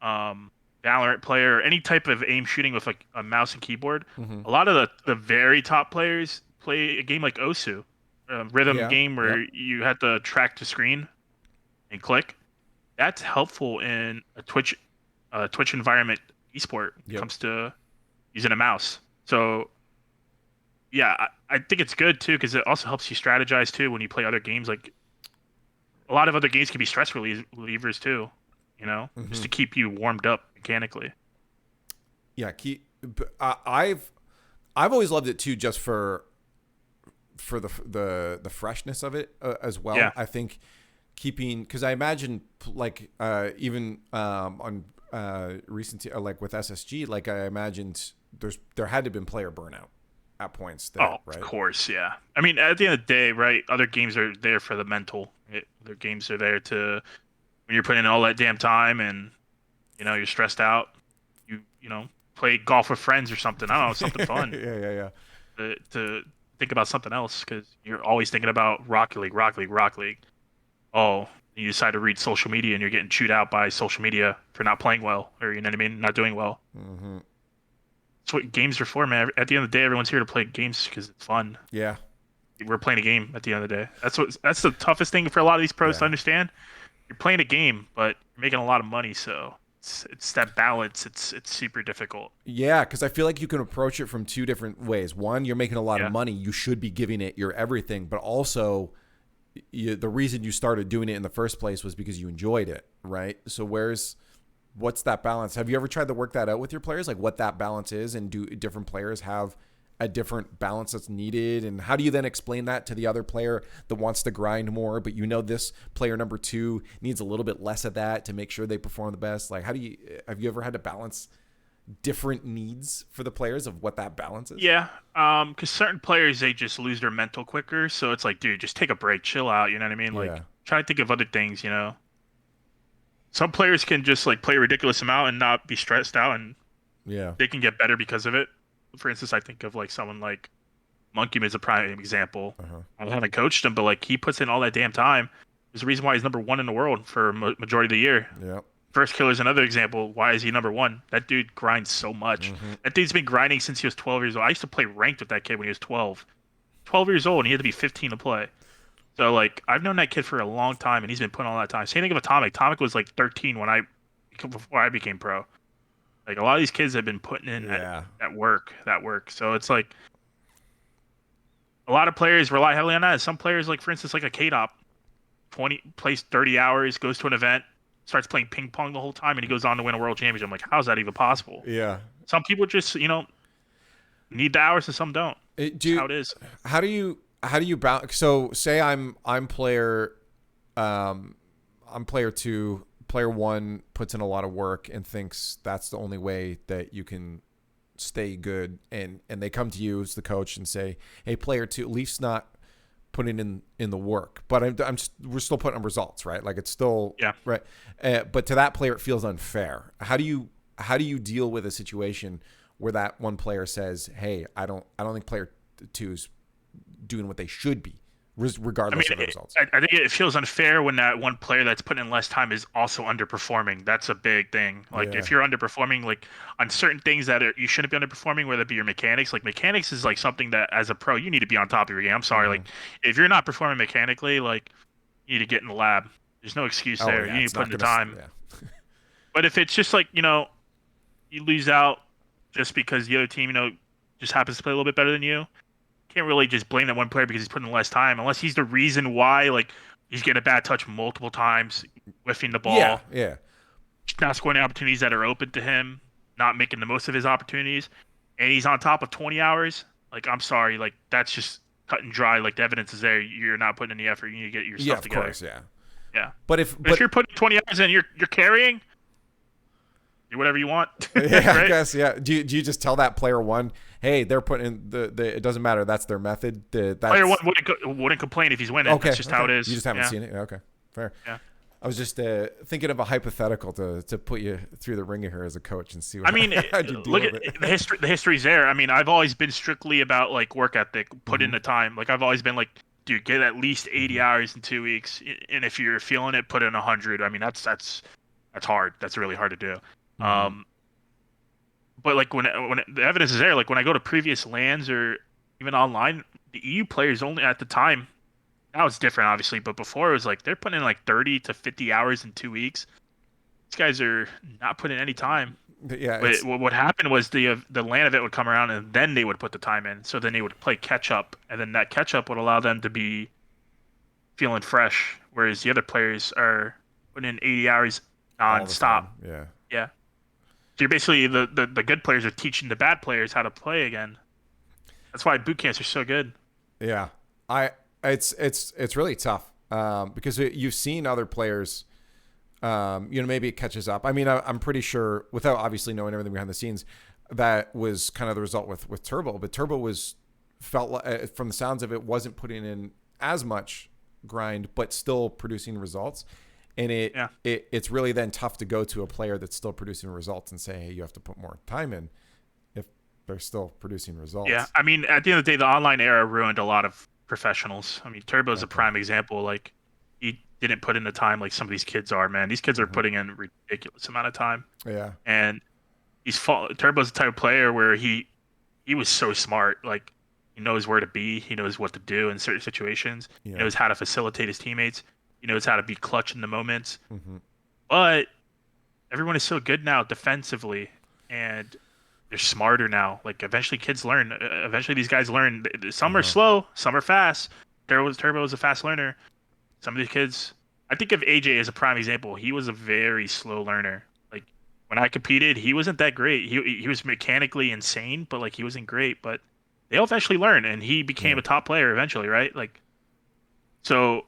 Valorant player or any type of aim shooting with like a mouse and keyboard, Mm-hmm. a lot of the very top players play a game like Osu, a rhythm Yeah. game where Yep. you had to track to screen and click. That's helpful in a Twitch environment esport when it Yep. comes to using a mouse. So yeah, I think it's good too because it also helps you strategize too when you play other games. Like a lot of other games can be stress relievers too, just Hmm. to keep you warmed up mechanically. Yeah, I've always loved it too, just for the freshness of it as well. Yeah. I think keeping, because I imagine like even on recent like with SSG, like I imagined there had to have been player burnout at points there, Oh, of right? course, yeah. I mean, at the end of the day, right? Other games are there for the mental. Other games are there to when you're putting in all that damn time and you're stressed out. You play golf with friends or something. I don't know, something Yeah, fun yeah. to think about something else because you're always thinking about Rocket League, Rocket League, Rocket League. Oh, you decide to read social media and you're getting chewed out by social media for not playing well, or you know what I mean, not doing well. Hmm. That's what games are for, man. At the end of the day, everyone's here to play games because it's fun. Yeah, We're playing a game at the end of the day. That's the toughest thing for a lot of these pros to yeah. understand. You're playing a game, but you're making a lot of money, so it's that balance. It's super difficult. Yeah, because I feel like you can approach it from two different ways. One, you're making a lot of Yeah. money. You should be giving it your everything. But also, the reason you started doing it in the first place was because you enjoyed it, right? So what's that balance? Have you ever tried to work that out with your players, like what that balance is, and do different players have a different balance that's needed? And how do you then explain that to the other player that wants to grind more, but this player number two needs a little bit less of that to make sure they perform the best? Like, have you ever had to balance different needs for the players of what that balance is? Yeah. Because certain players they just lose their mental quicker, so it's like, dude, just take a break, chill out. You know what I mean? Yeah. Like, try to think of other things. Some players can just like play a ridiculous amount and not be stressed out, and Yeah. they can get better because of it. For instance, I think of like someone like Monkey is a prime example. Uh-huh. I haven't coached him, but like he puts in all that damn time. There's a reason why he's number one in the world for majority of the year. Yeah. First Killer is another example. Why is he number one? That dude grinds so much. Mm-hmm. That dude's been grinding since he was 12 years old. I used to play ranked with that kid when he was 12. 12 years old, and he had to be 15 to play. So like I've known that kid for a long time, and he's been putting all that time. Same thing of Atomic. Atomic was like 13 before I became pro. Like a lot of these kids have been putting in Yeah. that work. So it's like a lot of players rely heavily on that. Some players, like for instance, like a K-Dop, 20 plays 30 hours, goes to an event, starts playing ping pong the whole time, and he goes on to win a world championship. I'm like, how's that even possible? Yeah. Some people just, need the hours, and some don't. Do It's you, how it is. how do you balance? So say I'm player, I'm player two. Player one puts in a lot of work and thinks that's the only way that you can stay good, and they come to you as the coach and say, "Hey, player two, Leaf's not putting in the work, but we're still putting up results, right? Like it's still Yeah. right." But to that player, it feels unfair. How do you deal with a situation where that one player says, "Hey, I don't think player two's doing what they should be, I mean, regardless of the results." I think it feels unfair when that one player that's putting in less time is also underperforming. That's a big thing. Like Yeah. if you're underperforming, like on certain things you shouldn't be underperforming, whether it be your mechanics. Like mechanics is like something that as a pro you need to be on top of your game. I'm sorry, Mm-hmm. like if you're not performing mechanically, like you need to get in the lab. There's no excuse Oh there. yeah, You need it's to put not in the gonna. time. Yeah. But if it's just like you lose out just because the other team just happens to play a little bit better than you, can't really just blame that one player because he's putting in less time, unless he's the reason why, like he's getting a bad touch multiple times, whiffing the Yeah. ball, Yeah. not scoring opportunities that are open to him, not making the most of his opportunities, and he's on top of 20 hours. Like I'm sorry, like that's just cut and dry. Like the evidence is there. You're not putting in the effort. You need to get your Yeah. stuff Of together. course. Yeah. Yeah. But if But if but you're putting 20 hours in, you're carrying. Do whatever you want, yeah, I right? guess yeah. Do you just tell that player one, hey, they're putting in the it doesn't matter. That's their method. Player one That's wouldn't complain if he's winning. okay. That's just how Okay. it You is. just haven't Yeah. seen it. Okay. Fair. Yeah. I was just thinking of a hypothetical to put you through the ringer here as a coach and see I mean, how'd you deal look with at it. the history. The history's there. I mean, I've always been strictly about like work ethic, put in Hmm. the time. Like I've always been like, dude, get at least 80 Hmm. hours in 2 weeks, and if you're feeling it, put in 100. I mean, that's hard. That's really hard to do. Hmm. Um, but like when the evidence is there, like when I go to previous lands or even online, the EU players only at the time. Now it's different, obviously, but before it was like they're putting in like 30 to 50 hours in 2 weeks. these guys are not putting any time. Yeah, But it's what happened was the land event would come around and then they would put the time in. So then they would play catch up, and then that catch up would allow them to be feeling fresh, whereas the other players are putting in 80 hours all the time. non-stop. Yeah. Yeah. So you're basically the good players are teaching the bad players how to play again. That's why boot camps are so good. Yeah. I it's really tough because you've seen other players. Maybe it catches up. I mean, I'm pretty sure, without obviously knowing everything behind the scenes, that was kind of the result with Turbo. But Turbo felt like, from the sounds of it, wasn't putting in as much grind, but still producing results. And Yeah. it's really then tough to go to a player that's still producing results and say, hey, you have to put more time in if they're still producing results. Yeah. I mean, at the end of the day, the online era ruined a lot of professionals. I mean, Turbo's a Okay. prime example. Like, he didn't put in the time like some of these kids are, man. These kids are putting in a ridiculous amount of time. Yeah. And Turbo's the type of player where he was so smart. Like, he knows where to be, he knows what to do in certain situations, he Yeah. knows how to facilitate his teammates, he knows how to be clutch in the moments. Mm-hmm. But everyone is so good now defensively, and they're smarter now. Like, eventually kids learn. Eventually these guys learn. Some are slow, some are fast. Turbo was a fast learner. Some of these kids, I think of AJ as a prime example. He was a very slow learner. Like, when I competed, he wasn't that great. He was mechanically insane, but like he wasn't great. But they'll eventually learn, and he became Yeah. a top player eventually, right? Like, so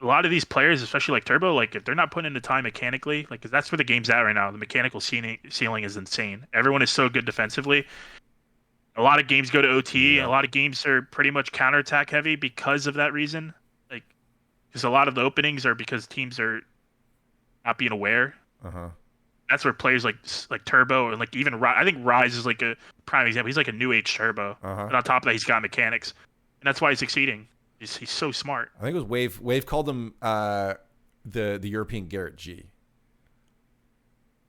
a lot of these players, especially like Turbo, like if they're not putting in the time mechanically, like 'cause that's where the game's at right now. The mechanical ceiling is insane. Everyone is so good defensively. A lot of games go to OT. A Yeah. lot of games are pretty much counterattack heavy because of that reason. Like, because a lot of the openings are because teams are not being aware. Uh-huh. That's where players like Turbo and like even I think Rise is like a prime example. He's like a new age Turbo, Uh-huh. and on top of that, he's got mechanics, and that's why he's succeeding. He's so smart. I think it was Wave. Wave called him the European Garrett G.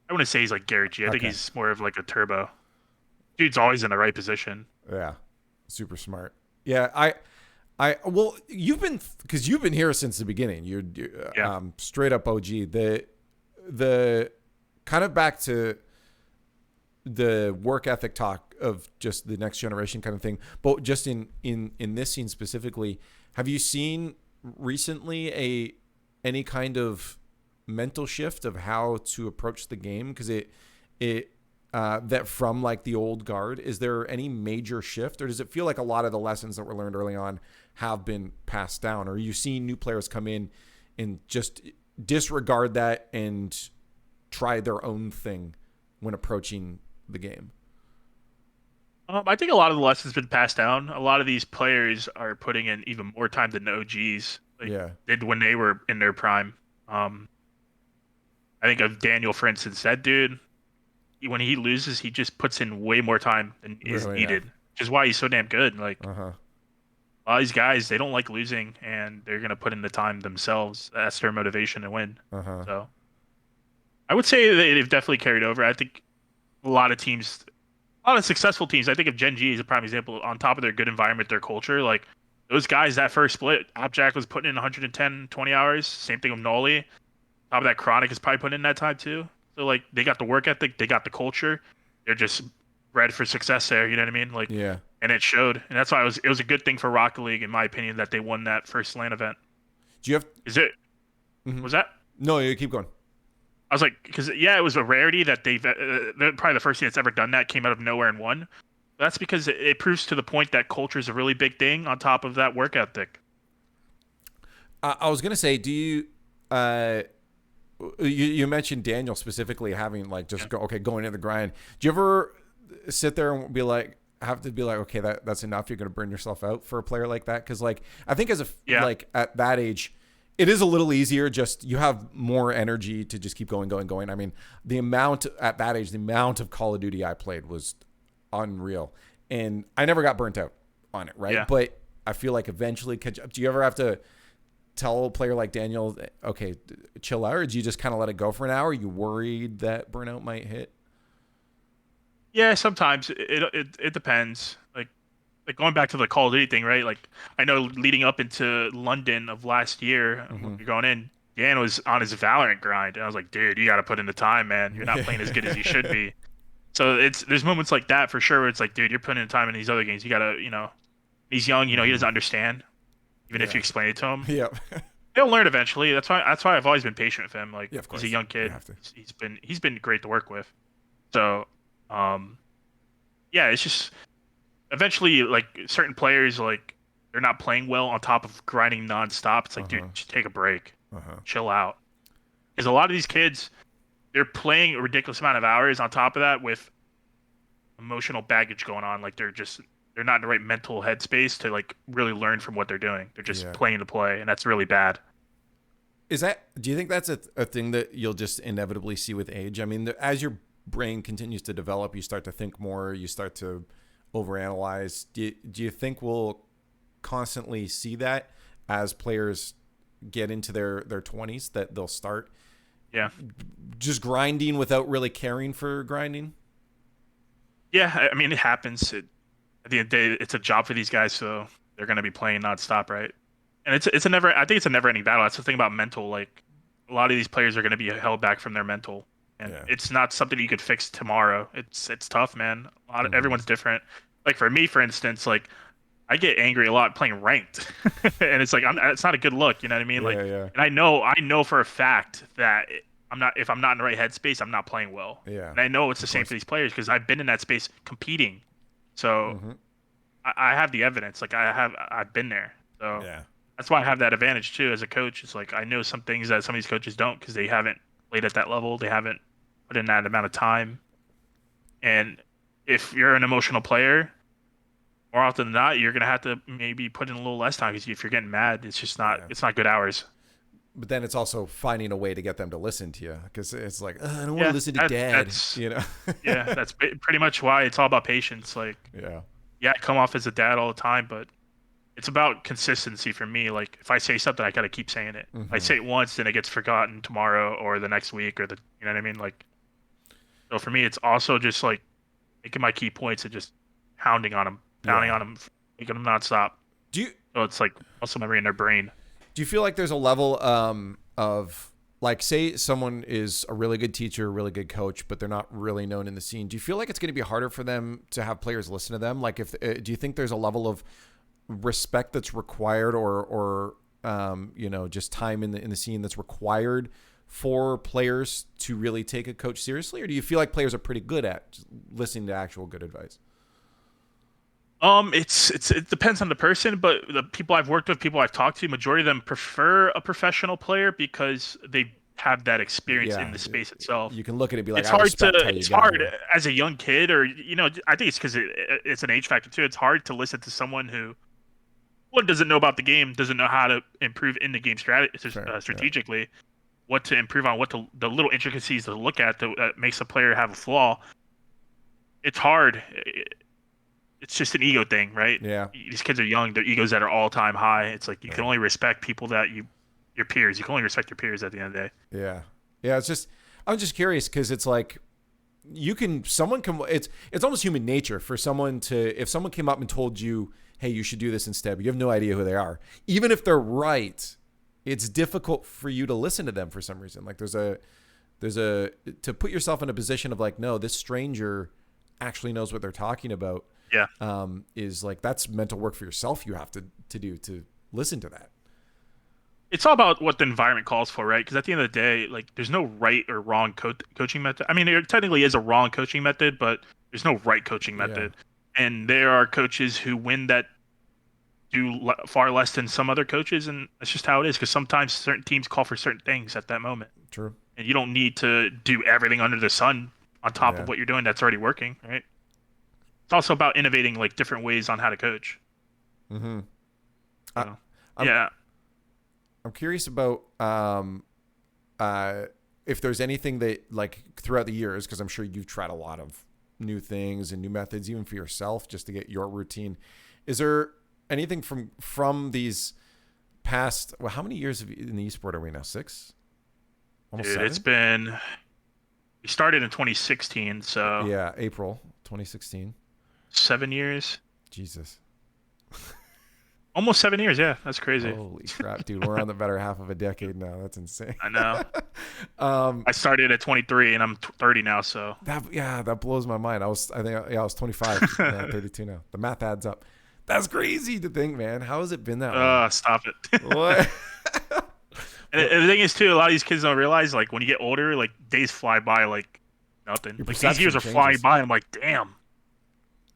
I wouldn't say he's like Garrett G. I think Okay. he's more of like a Turbo. Dude's always in the right position. Yeah. Super smart. Yeah, well, because you've been here since the beginning. You're Yeah. straight up OG. The kind of back to the work ethic talk of just the next generation kind of thing, but just in this scene specifically, have you seen recently any kind of mental shift of how to approach the game? Because it that from like the old guard, is there any major shift, or does it feel like a lot of the lessons that were learned early on have been passed down? Or are you seeing new players come in and just disregard that and try their own thing when approaching the game? I think a lot of the lessons been passed down. A lot of these players are putting in even more time than the OGs like Yeah. did when they were in their prime. I think of Daniel, for instance. That dude, when he loses, he just puts in way more time than is Really? needed, which is why he's so damn good. Like, Yeah. Uh-huh. a lot of these guys, they don't like losing, and they're gonna put in the time themselves. That's their motivation to win. Uh-huh. So I would say they've definitely carried over. I think a lot of teams, a lot of successful teams. I think of Gen G as a prime example. On top of their good environment, their culture, like those guys, that first split, Abjack was putting in 110, 20 hours. Same thing with Nolly. Top of that, Chronic is probably putting in that time too. So like they got the work ethic, they got the culture. They're just bred for success there. You know what I mean? Like, Yeah. and it showed. And that's why it was a good thing for Rocket League, in my opinion, that they won that first LAN event. Do you have? Is it? Mhm. Was that? No, you keep going. I was like, because yeah, it was a rarity that they're probably the first team that's ever done that, came out of nowhere and won. That's because it proves to the point that culture is a really big thing on top of that work ethic. I was gonna say, do you? You mentioned Daniel specifically having like just going into the grind. Do you ever sit there and be like, have to be like, okay, that's enough. You're gonna burn yourself out for a player like that? Because like I think like at that age, it is a little easier. Just you have more energy to just keep going. I mean, the amount at that age, the amount of Call of Duty I played was unreal, and I never got burnt out on it, right? Yeah. But I feel like eventually catch up. Do you ever have to tell a player like Daniel, okay, chill out, or do you just kind of let it go for an hour? Are you worried that burnout might hit? Yeah, sometimes it depends. Like going back to the Call of Duty thing, right? Like I know leading up into London of last year, when you're going in, Dan was on his Valorant grind, and I was like, dude, you got to put in the time, man. You're not playing as good as you should be. So there's moments like that for sure where it's like, dude, you're putting in time in these other games. You gotta, he's young, he doesn't understand, even if you Yeah. explain it to him. Yep. He'll learn eventually. That's why I've always been patient with him. Like Yeah, of he's a course. young You kid. have to. He's been great to work with. So, um, yeah, it's just eventually like certain players like they're not playing well on top of grinding nonstop. It's like, dude, Uh-huh. just take a break, Uh-huh. chill out. Because a lot of these kids, they're playing a ridiculous amount of hours on top of that with emotional baggage going on. Like they're not in the right mental headspace to like really learn from what they're doing. They're just Yeah. playing to play, and that's really bad. Do you think that's a thing that you'll just inevitably see with age? I mean, as your brain continues to develop, you start to think more, you start to overanalyze. Do you think we'll constantly see that as players get into their 20s, that they'll start Yeah. just grinding without really caring for grinding? Yeah, I mean it happens. At the end of the day, it's a job for these guys, so they're gonna be playing nonstop, right? And it's a never. I think it's a never-ending battle. That's the thing about mental. Like a lot of these players are gonna be held back from their mental, and Yeah. it's not something you could fix tomorrow. It's tough, man. Mm-hmm. Everyone's different. Like for me, for instance, like I get angry a lot playing ranked, and it's like it's not a good look. You know what I mean? Like, Yeah, yeah, and I know for a fact that if I'm not in the right headspace, I'm not playing well. yeah. And I know it's the Of same for course. these players because I've been in that space competing. So Mm-hmm. I have the evidence. Like I've been there. So Yeah. that's why I have that advantage too as a coach. It's like I know some things that some of these coaches don't because they haven't played at that level. They haven't put in that amount of time. And if you're an emotional player, more often than not, you're gonna have to maybe put in a little less time because if you're getting mad, it's just not Yeah. it's not good hours. But then it's also finding a way to get them to listen to you, because it's like, I don't want to Yeah, listen to dad, that's you know? yeah, that's pretty much why it's all about patience. Like, Yeah. yeah, I come off as a dad all the time, but it's about consistency for me. Like, if I say something, I gotta keep saying it. If I Mm-hmm. say it once, then it gets forgotten tomorrow or the next week or you know what I mean? Like, so for me, it's also just like making my key points and just pounding Yeah. on them, making them not stop. Do you So it's like muscle memory in their brain. do you feel like there's a level of, like, say someone is a really good teacher, a really good coach, but they're not really known in the scene? Do you feel like it's going to be harder for them to have players listen to them? Like, if do you think there's a level of respect that's required, or just time in the scene that's required for players to really take a coach seriously? Or do you feel like players are pretty good at just listening to actual good advice? It depends on the person, but the people I've worked with, people I've talked to, majority of them prefer a professional player because they have that experience in Yeah, the space itself. you can look at it and be like, It's I hard to respect how you it's got hard here. as a young kid, or I think it's because it's an age factor too. It's hard to listen to someone who one doesn't know about the game, doesn't know how to improve in the game Fair. Yeah. strategically, what to improve on, the little intricacies to look at that makes a player have a flaw. It's hard. It's just an ego thing, right? Yeah. These kids are young; their egos that are all time high. It's like you can Yeah. only respect people that your peers. You can only respect your peers at the end of the day. Yeah. Yeah. I'm just curious, because it's like, it's almost human nature for someone to, if someone came up and told you, hey, you should do this instead, but you have no idea who they are. Even if they're right, it's difficult for you to listen to them for some reason. Like to put yourself in a position of like, no, this stranger actually knows what they're talking about. Yeah. Is like, that's mental work for yourself. You have to do to listen to that. It's all about what the environment calls for, right? Because at the end of the day, like, there's no right or wrong coaching method. I mean, there technically is a wrong coaching method, but there's no right coaching Yeah. method. And there are coaches who win that do far less than some other coaches, and that's just how it is. Because sometimes certain teams call for certain things at that moment, True. and you don't need to do everything under the sun on top Yeah. of what you're doing that's already working, right? It's also about innovating like different ways on how to coach. Mm-hmm. I, So, I'm yeah. I'm curious about if there's anything that, like, throughout the years, because I'm sure you've tried a lot of new things and new methods, even for yourself, just to get your routine. Is there anything from these past? Well, how many years in the esport are we now? 6, almost Dude, 7. we started in 2016, so Yeah, April 2016. 7 years. Jesus. Almost 7 years. Yeah, that's crazy. Holy crap, dude. We're on the better half of a decade now. That's insane. I know. um, I started at 23 and I'm 30 now, so. that blows my mind. I was 25, 32 now. The math adds up. That's crazy to think, man. How has it been that long? Stop it. What? And the thing is, too, a lot of these kids don't realize, like, when you get older, like, days fly by like nothing. Your Like, these years are perception flying changes. by, and I'm like, damn,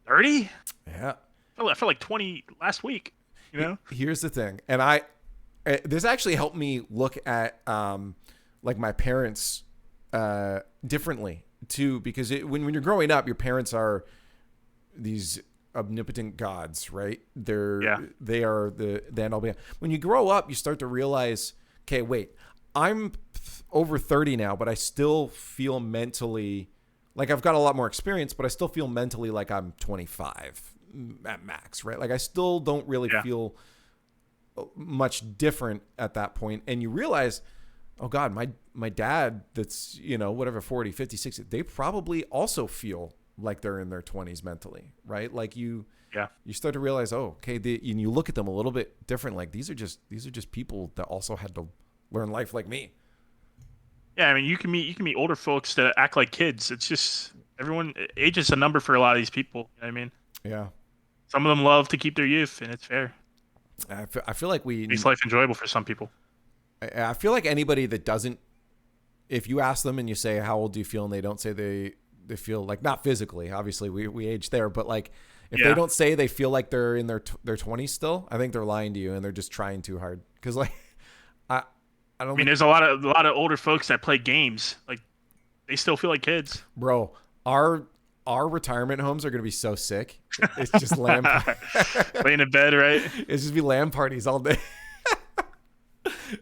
30? Yeah. I felt like 20 last week, you know? Here's the thing, and this actually helped me look at like my parents differently too, because when you're growing up, your parents are these omnipotent gods, right? They are the end all be all. When you grow up, you start to realize, okay, wait, I'm over 30 now, but I still feel mentally like I've got a lot more experience, but I still feel mentally like I'm 25 at max, right? Like I still don't really feel much different at that point. And you realize, oh God, my dad that's, whatever, 40, 50, 60, they probably also feel like they're in their 20s mentally, right? Like you start to realize, oh, okay, and you look at them a little bit different. Like these are just people that also had to learn life like me. Yeah, I mean, you can meet older folks that act like kids. It's just age is a number for a lot of these people. You know what I mean? Yeah. Some of them love to keep their youth, and it's fair. I feel like Makes life enjoyable for some people. I feel like anybody that doesn't, if you ask them and you say, how old do you feel? And they don't say they feel like, not physically, obviously we age there, but like if they don't say they feel like they're in their 20s still, I think they're lying to you and they're just trying too hard. Cause like, I mean, there's a lot of older folks that play games. Like they still feel like kids. Bro, our retirement homes are going to be so sick. It's just lamb laying in bed, right? It's just be lamb parties all day.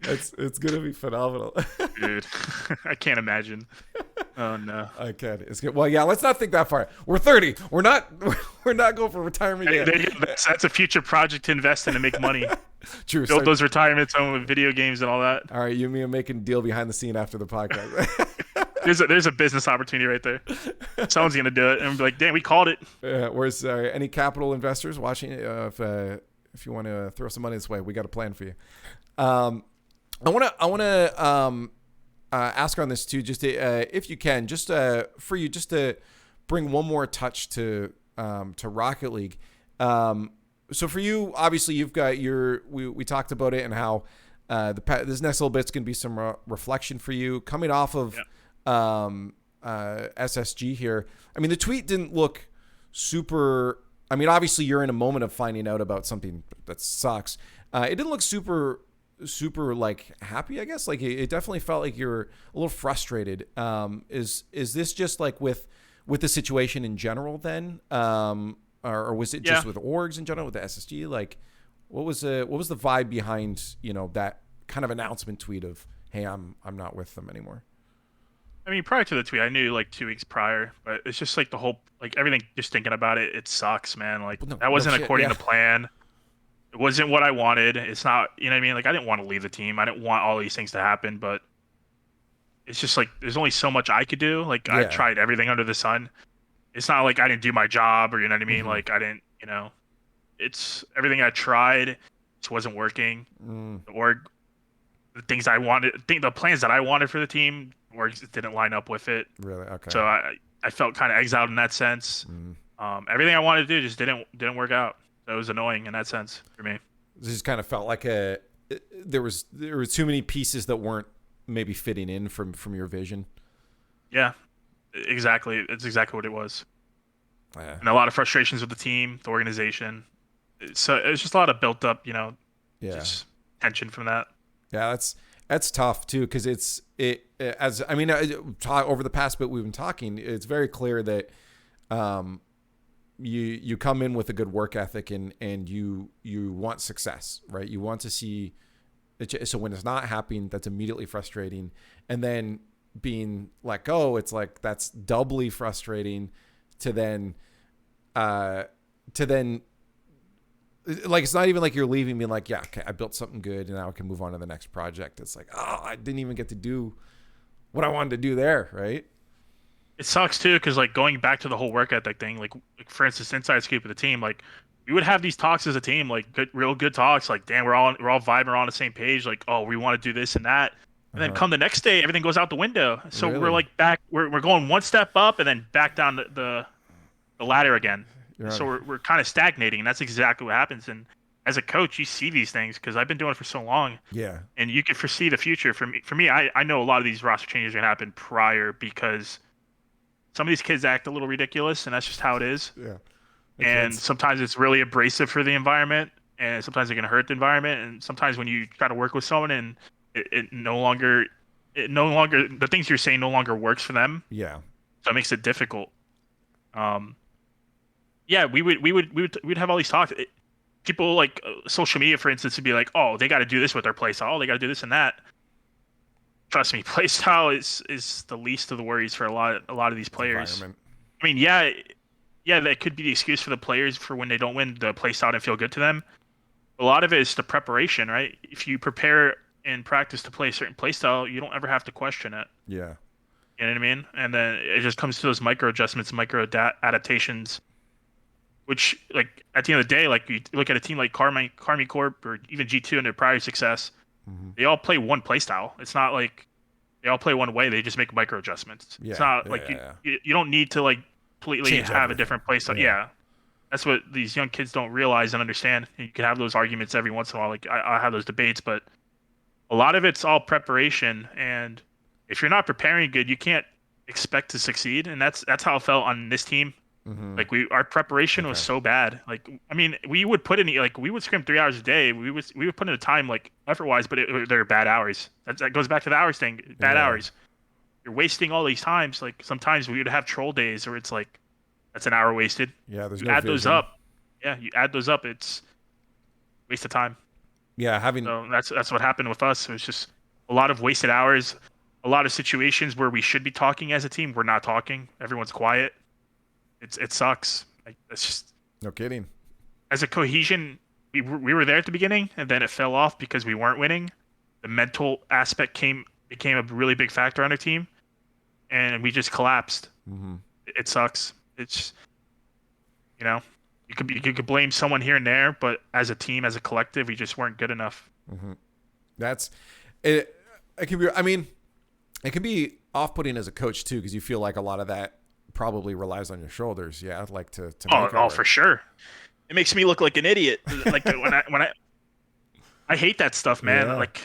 It's going to be phenomenal. Dude, I can't imagine. Oh no. I can. It's good. Well, yeah, let's not think that far. We're 30. We're not going for retirement yet. That's a future project to invest in to make money. True. Build those retirements on with video games and all that. All right, you and me are making a deal behind the scene after the podcast. There's a business opportunity right there. Someone's gonna do it and be like, "Damn, we called it." Where's any capital investors watching? If you want to throw some money this way, we got a plan for you. I want to ask on this too, just to, if you can, just for you, just to bring one more touch to Rocket League. So for you, obviously, you've got we talked about it and how this next little bit's gonna be some reflection for you coming off of SSG here. I mean, the tweet didn't look super. I mean, obviously, you're in a moment of finding out about something that sucks. It didn't look super like happy, I guess. Like it definitely felt like you're a little frustrated. Is this just like with the situation in general then? Or was it just with orgs in general, with the SSG? Like what was the vibe behind, that kind of announcement tweet of, hey, I'm not with them anymore? I mean, prior to the tweet, I knew like 2 weeks prior, but it's just like the whole, like everything, just thinking about it, it sucks, man. Like that wasn't according to plan. It wasn't what I wanted. It's not, you know what I mean? Like I didn't want to leave the team. I didn't want all these things to happen, but it's just like, there's only so much I could do. Like I tried everything under the sun. It's not like I didn't do my job or, you know what I mean? Mm-hmm. Like I didn't, it's everything I tried. It just wasn't working. Or the things I wanted, the plans that I wanted for the team, or didn't line up with it. Really? Okay. So I felt kind of exiled in that sense. Everything I wanted to do just didn't work out. So it was annoying in that sense for me. This just kind of felt like there were too many pieces that weren't maybe fitting in from your vision. Yeah, exactly. It's exactly what it was. Yeah. And a lot of frustrations with the team, the organization. So it was just a lot of built up, just tension from that. Yeah, that's tough too, because over the past bit we've been talking, it's very clear that you come in with a good work ethic and you want success, right? You want to see it. So when it's not happening, that's immediately frustrating, and then being let go, it's like that's doubly frustrating to then like, it's not even like you're leaving being like, yeah, okay, I built something good and now I can move on to the next project. It's like, oh, I didn't even get to do what I wanted to do there, right? It sucks too, because like going back to the whole work ethic thing, like for instance, inside scoop of the team, like we would have these talks as a team, like real good talks, like damn, we're all vibing, we're on the same page, like oh, we want to do this and that, and then come the next day, everything goes out the window. So we're Really? like back, we're going one step up and then back down the ladder again. You're So on. we're kind of stagnating, and that's exactly what happens. And as a coach, you see these things because I've been doing it for so long, Yeah. and you can foresee the future. For me, I know a lot of these roster changes are gonna happen prior because some of these kids act a little ridiculous, and that's just how it is. Yeah. And sometimes it's really abrasive for the environment, and sometimes it can hurt the environment. And sometimes when you try to work with someone and it no longer the things you're saying no longer works for them, Yeah. so it makes it difficult. Um, yeah, we'd have all these talks. People like social media, for instance, would be like, "Oh, they got to do this with their playstyle. Oh, they got to do this and that." Trust me, playstyle is the least of the worries for a lot of these players. Environment. I mean, yeah, that could be the excuse for the players for when they don't win. The playstyle didn't feel good to them. A lot of it is the preparation, right? If you prepare and practice to play a certain playstyle, you don't ever have to question it. Yeah. You know what I mean? And then it just comes to those micro adjustments, adaptations, which, like, at the end of the day, like, you look at a team like Carmi Corp or even G2 in their prior success, they all play one playstyle. It's not like they all play one way. They just make micro adjustments. Yeah. It's not Yeah, like yeah, you don't need to, like, completely Change have everything. a different playstyle. Yeah. Yeah. That's what these young kids don't realize and understand. You can have those arguments every once in a while. Like, I have those debates, but a lot of it's all preparation. And if you're not preparing good, you can't expect to succeed. And that's how it felt on this team. Like, our preparation was so bad. Like, I mean, we would put in, like, we would scrim 3 hours a day. We would put in a time, like, effort wise, but they're bad hours. That goes back to the hours thing. Bad Yeah. hours. You're wasting all these times. Like, sometimes we would have troll days where it's like that's an hour wasted. Yeah. There's You no add those vision. up. Yeah, you add those up. It's waste of time. Yeah. Having. So that's what happened with us. It was just a lot of wasted hours. A lot of situations where we should be talking as a team, we're not talking. Everyone's quiet. It sucks. Like, it's just, No kidding. as a cohesion, we were there at the beginning, and then it fell off because we weren't winning. The mental aspect became a really big factor on our team, and we just collapsed. It sucks. It's, you know, you could blame someone here and there, but as a team, as a collective, we just weren't good enough. That's it. It can be. I mean, it can be off-putting as a coach too, because you feel like a lot of that probably relies on your shoulders. Yeah, like to make it Oh, work. for sure. It makes me look like an idiot. Like, I hate that stuff, man. Yeah. Like,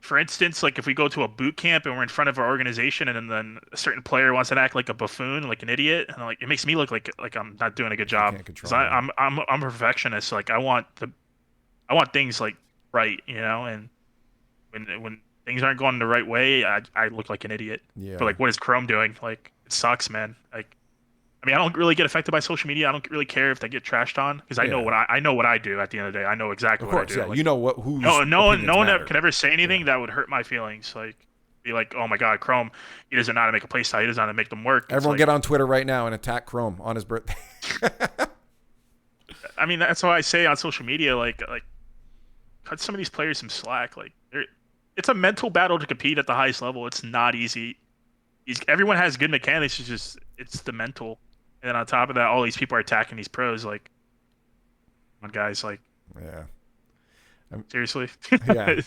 for instance, like, if we go to a boot camp and we're in front of our organization, and then a certain player wants to act like a buffoon, like an idiot, and like, it makes me look like I'm not doing a good job. can't control 'Cause them. I'm a perfectionist. Like, I want things like right, and when things aren't going the right way, I look like an idiot. Yeah. But like, what is Chrome doing? Like, it sucks, man. Like, I mean, I don't really get affected by social media. I don't really care if they get trashed on, because I know Yeah. I know what I do at the end of the day. I know exactly Of what I course, do. yeah. Like, You know what? Who's no one matter. could ever say anything that would hurt my feelings. Like, be like, oh my God, Chrome, he doesn't know how to make a playstyle. He doesn't know how to make them work. It's Everyone like, get on Twitter right now and attack Chrome on his birthday. I mean, that's why I say on social media, like cut some of these players some slack. Like, it's a mental battle to compete at the highest level. It's not easy. Everyone has good mechanics. It's the mental. And then on top of that, all these people are attacking these pros. Like, come on, guys, like, Yeah. seriously. Yeah.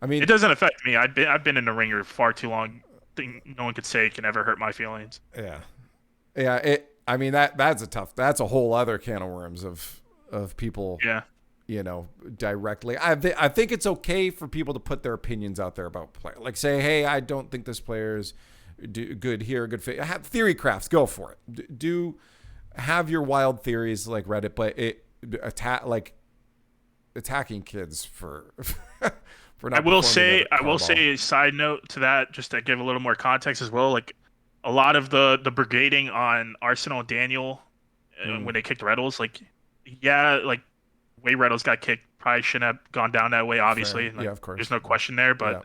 I mean, It doesn't affect me. I've been in the ringer far too long. No one could say it can ever hurt my feelings. yeah. Yeah. I mean, that's a whole other can of worms of people, Yeah. directly. I think it's okay for people to put their opinions out there about play. Like, say, hey, I don't think this player's good here, good fit. Have theory crafts, go for it. Do have your wild theories like Reddit, but attacking kids for for not. I will performing say, at a a side note to that, just to give a little more context as well. Like, a lot of the brigading on Arsenal and Daniel when they kicked Reddles, like, yeah, like, way Reddles got kicked probably shouldn't have gone down that way. Obviously, Fair. like, Yeah, of course. there's no question there. But Yeah.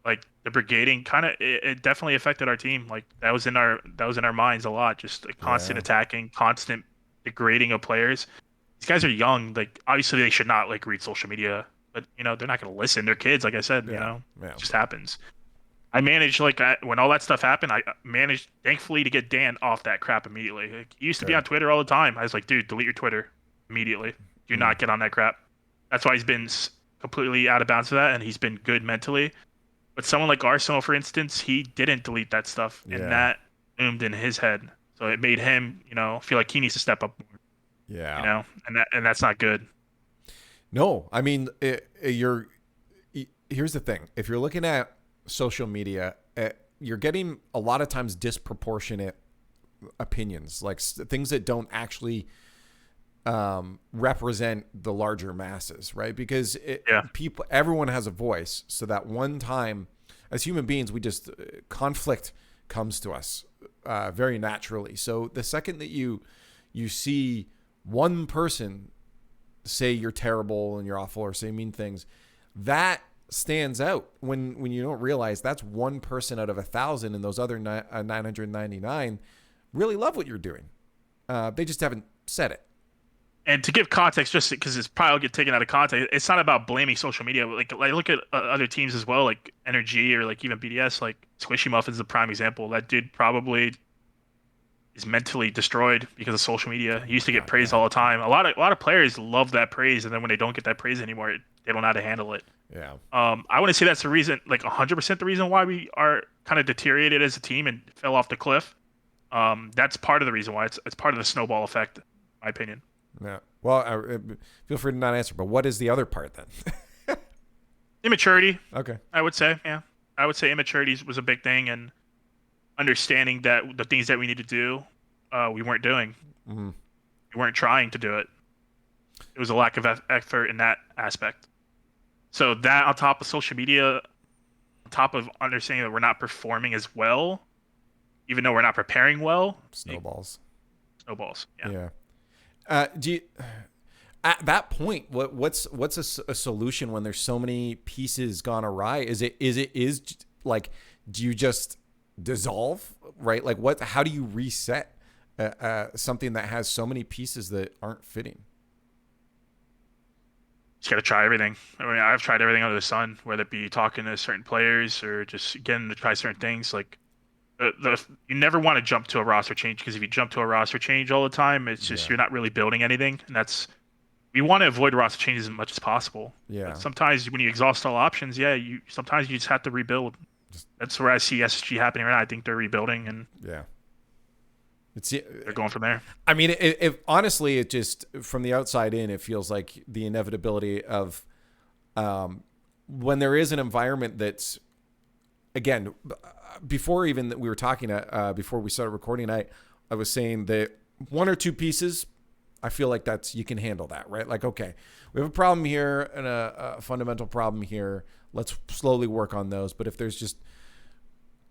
like, the brigading kind of it definitely affected our team. Like, that was in our minds a lot. Just like, constant attacking, constant degrading of players. These guys are young. Like, obviously they should not like read social media, but they're not going to listen. They're kids, like I said. Yeah. It just happens. I managed, like, when all that stuff happened, I managed, thankfully, to get Dan off that crap immediately. Like, he used to be Good. on Twitter all the time. I was like, dude, delete your Twitter immediately. Do not get on that crap. That's why he's been completely out of bounds for that, and he's been good mentally. But someone like Arsenal, for instance, he didn't delete that stuff, and that loomed in his head. So it made him, feel like he needs to step up more. Yeah. And that's not good. No, I mean, here's the thing. If you're looking at social media, you're getting a lot of times disproportionate opinions, like things that don't actually represent the larger masses, right? Because everyone has a voice. So that one time, as human beings, we just conflict comes to us very naturally. So the second that you see one person say you're terrible and you're awful or say mean things, that stands out when you don't realize that's one person out of 1,000, and those other 999 really love what you're doing. They just haven't said it. And to give context, just because it's probably get taken out of context, it's not about blaming social media. Like look at other teams as well, like Energy or like even BDS. Like Squishy Muffin's a prime example. That dude probably is mentally destroyed because of social media. He used to get praised all the time. A lot of players love that praise, and then when they don't get that praise anymore, they don't know how to handle it. Yeah. I want to say that's the reason, like 100% the reason why we are kind of deteriorated as a team and fell off the cliff. That's part of the reason why. It's part of the snowball effect, in my opinion. Yeah. Well, feel free to not answer, but what is the other part then? Immaturity. Okay. I would say, yeah. I would say immaturity was a big thing, and understanding that the things that we need to do, we weren't doing. Mm-hmm. We weren't trying to do it. It was a lack of effort in that aspect. So that on top of social media, on top of understanding that we're not performing as well, even though we're not preparing well. Snowballs. Yeah. Do you, at that point, what's a solution when there's so many pieces gone awry? Is like, do you just dissolve, right? Like how do you reset something that has so many pieces that aren't fitting? Just got to try everything. I mean, I've tried everything under the sun, whether it be talking to certain players or just getting to try certain things. Like you never want to jump to a roster change, because if you jump to a roster change all the time, it's just you're not really building anything. And we want to avoid roster changes as much as possible. Yeah. But sometimes when you exhaust all options, sometimes you just have to rebuild. That's where I see SSG happening right now. I think they're rebuilding, and they're going from there. I mean, if honestly, it just from the outside in, it feels like the inevitability of when there is an environment that's, again, before even that we were talking before we started recording, I was saying that one or two pieces, I feel like you can handle that, right? Like, okay, we have a problem here and a fundamental problem here. Let's slowly work on those. But if there's just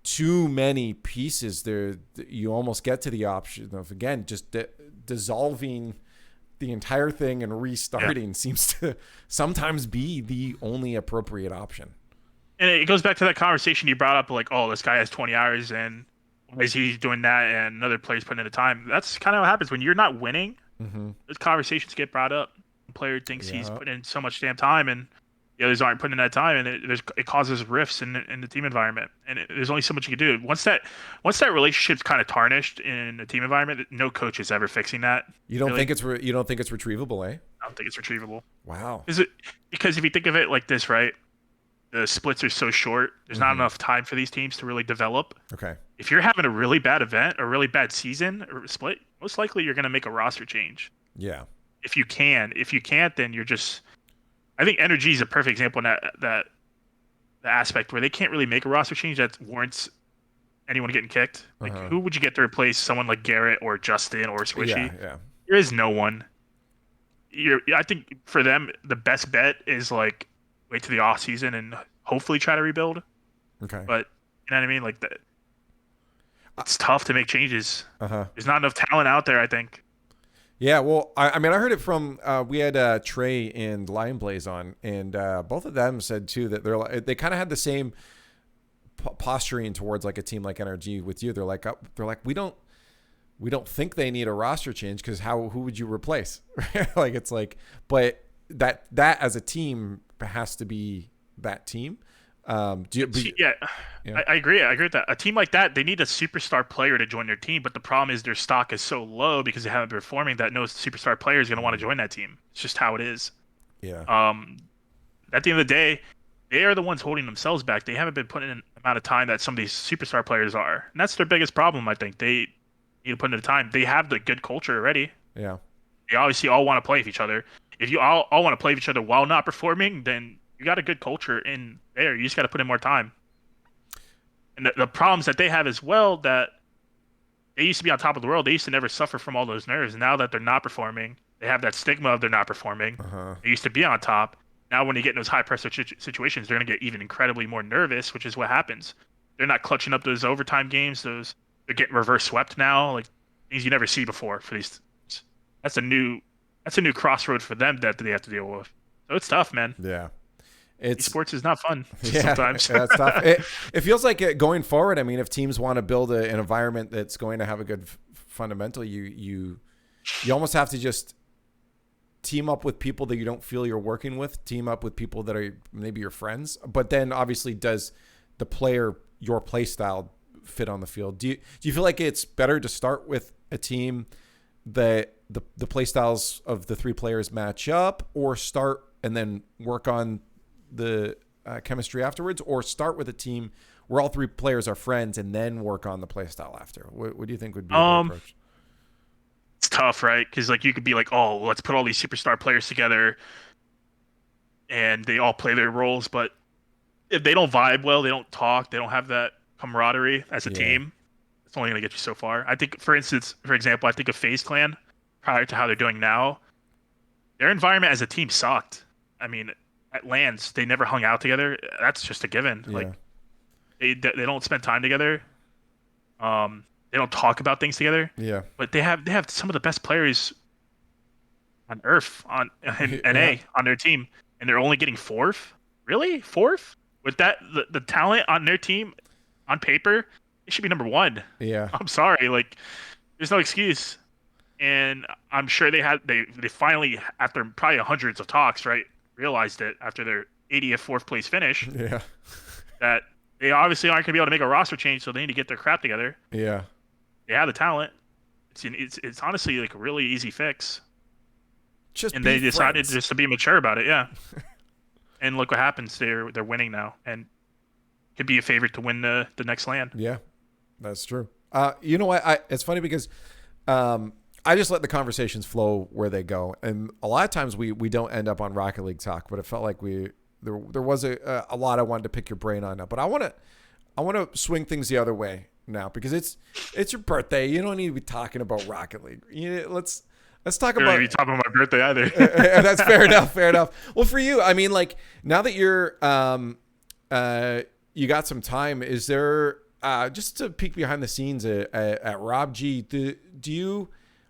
too many pieces there, you almost get to the option of, again, just dissolving the entire thing and restarting seems to sometimes be the only appropriate option. And it goes back to that conversation you brought up, like, oh, this guy has 20 hours and why is he doing that, and another player's putting in the time. That's kind of what happens when you're not winning. Mm-hmm. Those conversations get brought up. The player thinks he's putting in so much damn time, and the others aren't putting in that time, and it causes rifts in the team environment. And there's only so much you can do. Once that relationship's kind of tarnished in the team environment, no coach is ever fixing that. You don't think it's retrievable, eh? I don't think it's retrievable. Wow. Because if you think of it like this, right? The splits are so short. There's not enough time for these teams to really develop. Okay. If you're having a really bad event or really bad season or split, most likely you're going to make a roster change. Yeah. If you can. If you can't, then you're just... I think Energy is a perfect example in that the aspect where they can't really make a roster change that warrants anyone getting kicked. Like, who would you get to replace someone like Garrett or Justin or Swishy? Yeah. There is no one. I think for them, the best bet is like wait to the off season and hopefully try to rebuild. Okay. But you know what I mean? Like it's tough to make changes. There's not enough talent out there, I think. Yeah, well, I mean, I heard it from we had Trey and Lion Blaze on, and both of them said too that they kind of had the same posturing towards like a team like NRG with you. They're like we don't think they need a roster change because who would you replace? Like it's like, but that as a team has to be that team. Yeah, Yeah. I agree. I agree with that. A team like that, they need a superstar player to join their team, but the problem is their stock is so low because they haven't been performing that no superstar player is going to want to join that team. It's just how it is. Yeah. Um, at the end of the day, they are the ones holding themselves back. They haven't been putting in the amount of time that some of these superstar players are, and that's their biggest problem. I think they need to put in the time. They have the good culture already. Yeah. They obviously all want to play with each other. If you all want to play with each other while not performing, then you got a good culture in there. You just got to put in more time. And the problems that they have as well, that they used to be on top of the world. They used to never suffer from all those nerves. Now that they're not performing, they have that stigma of they're not performing. Uh-huh. They used to be on top. Now when you get in those high pressure situations, they're going to get even incredibly more nervous, which is what happens. They're not clutching up those overtime games. They're getting reverse swept now, like things you never see before for these. That's a new crossroad for them that they have to deal with. So it's tough, man. Yeah. Esports is not fun yeah, sometimes. That's tough. It feels like going forward. I mean, if teams want to build an environment that's going to have a good fundamental, you almost have to just team up with people that you don't feel you're working with. Team up with people that are maybe your friends. But then, obviously, does the player your play style fit on the field? Do you feel like it's better to start with a team that the play styles of the three players match up, or start and then work on the chemistry afterwards, or start with a team where all three players are friends and then work on the play style after? What do you think would be a good approach? It's tough, right? Because like you could be like, oh, let's put all these superstar players together and they all play their roles, but if they don't vibe well, they don't talk, they don't have that camaraderie as a team, it's only going to get you so far. I think, for example, I think of FaZe Clan prior to how they're doing now, their environment as a team sucked. I mean, at LANs, they never hung out together. That's just a given. Yeah. Like they don't spend time together. They don't talk about things together. Yeah. But they have some of the best players on Earth in NA on their team, and they're only getting fourth. Really, fourth? With that the talent on their team, on paper, it should be number one. Yeah. I'm sorry, like there's no excuse. And I'm sure they finally, after probably hundreds of talks, right, realized it after their 80th fourth place finish. Yeah. That they obviously aren't going to be able to make a roster change, so they need to get their crap together. Yeah. They have the talent. It's honestly like a really easy fix. They decided just to be mature about it, yeah. And look what happens. They're winning now, and could be a favorite to win the next LAN. Yeah, that's true. You know what? It's funny because I just let the conversations flow where they go, and a lot of times we don't end up on Rocket League talk, but it felt like there was a lot I wanted to pick your brain on now. But I want to swing things the other way now because it's your birthday. You don't need to be talking about Rocket League. Let's talk about. You're talking about my birthday either. That's fair enough. Fair enough. Well, for you, I mean, like now that you're you got some time, is there just to peek behind the scenes at Rob G?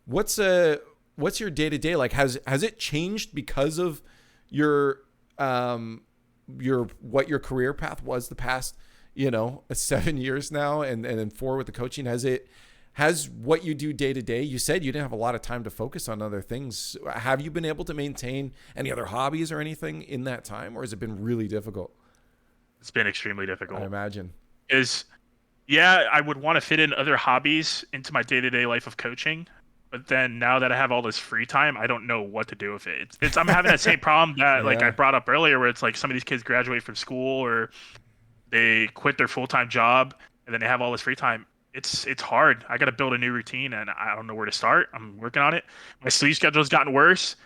What's your day to day like? Has it changed because of your what your career path was the past 7 years now, and then 4 with the coaching? Has what you do day to day, you said you didn't have a lot of time to focus on other things. Have you been able to maintain any other hobbies or anything in that time, or has it been really difficult? It's been extremely difficult. I imagine. I would want to fit in other hobbies into my day-to-day life of coaching, but then now that I have all this free time, I don't know what to do with it. I'm having that same problem that like I brought up earlier, where it's like some of these kids graduate from school or they quit their full-time job and then they have all this free time. It's hard. I got to build a new routine, and I don't know where to start. I'm working on it. My sleep schedule's gotten worse.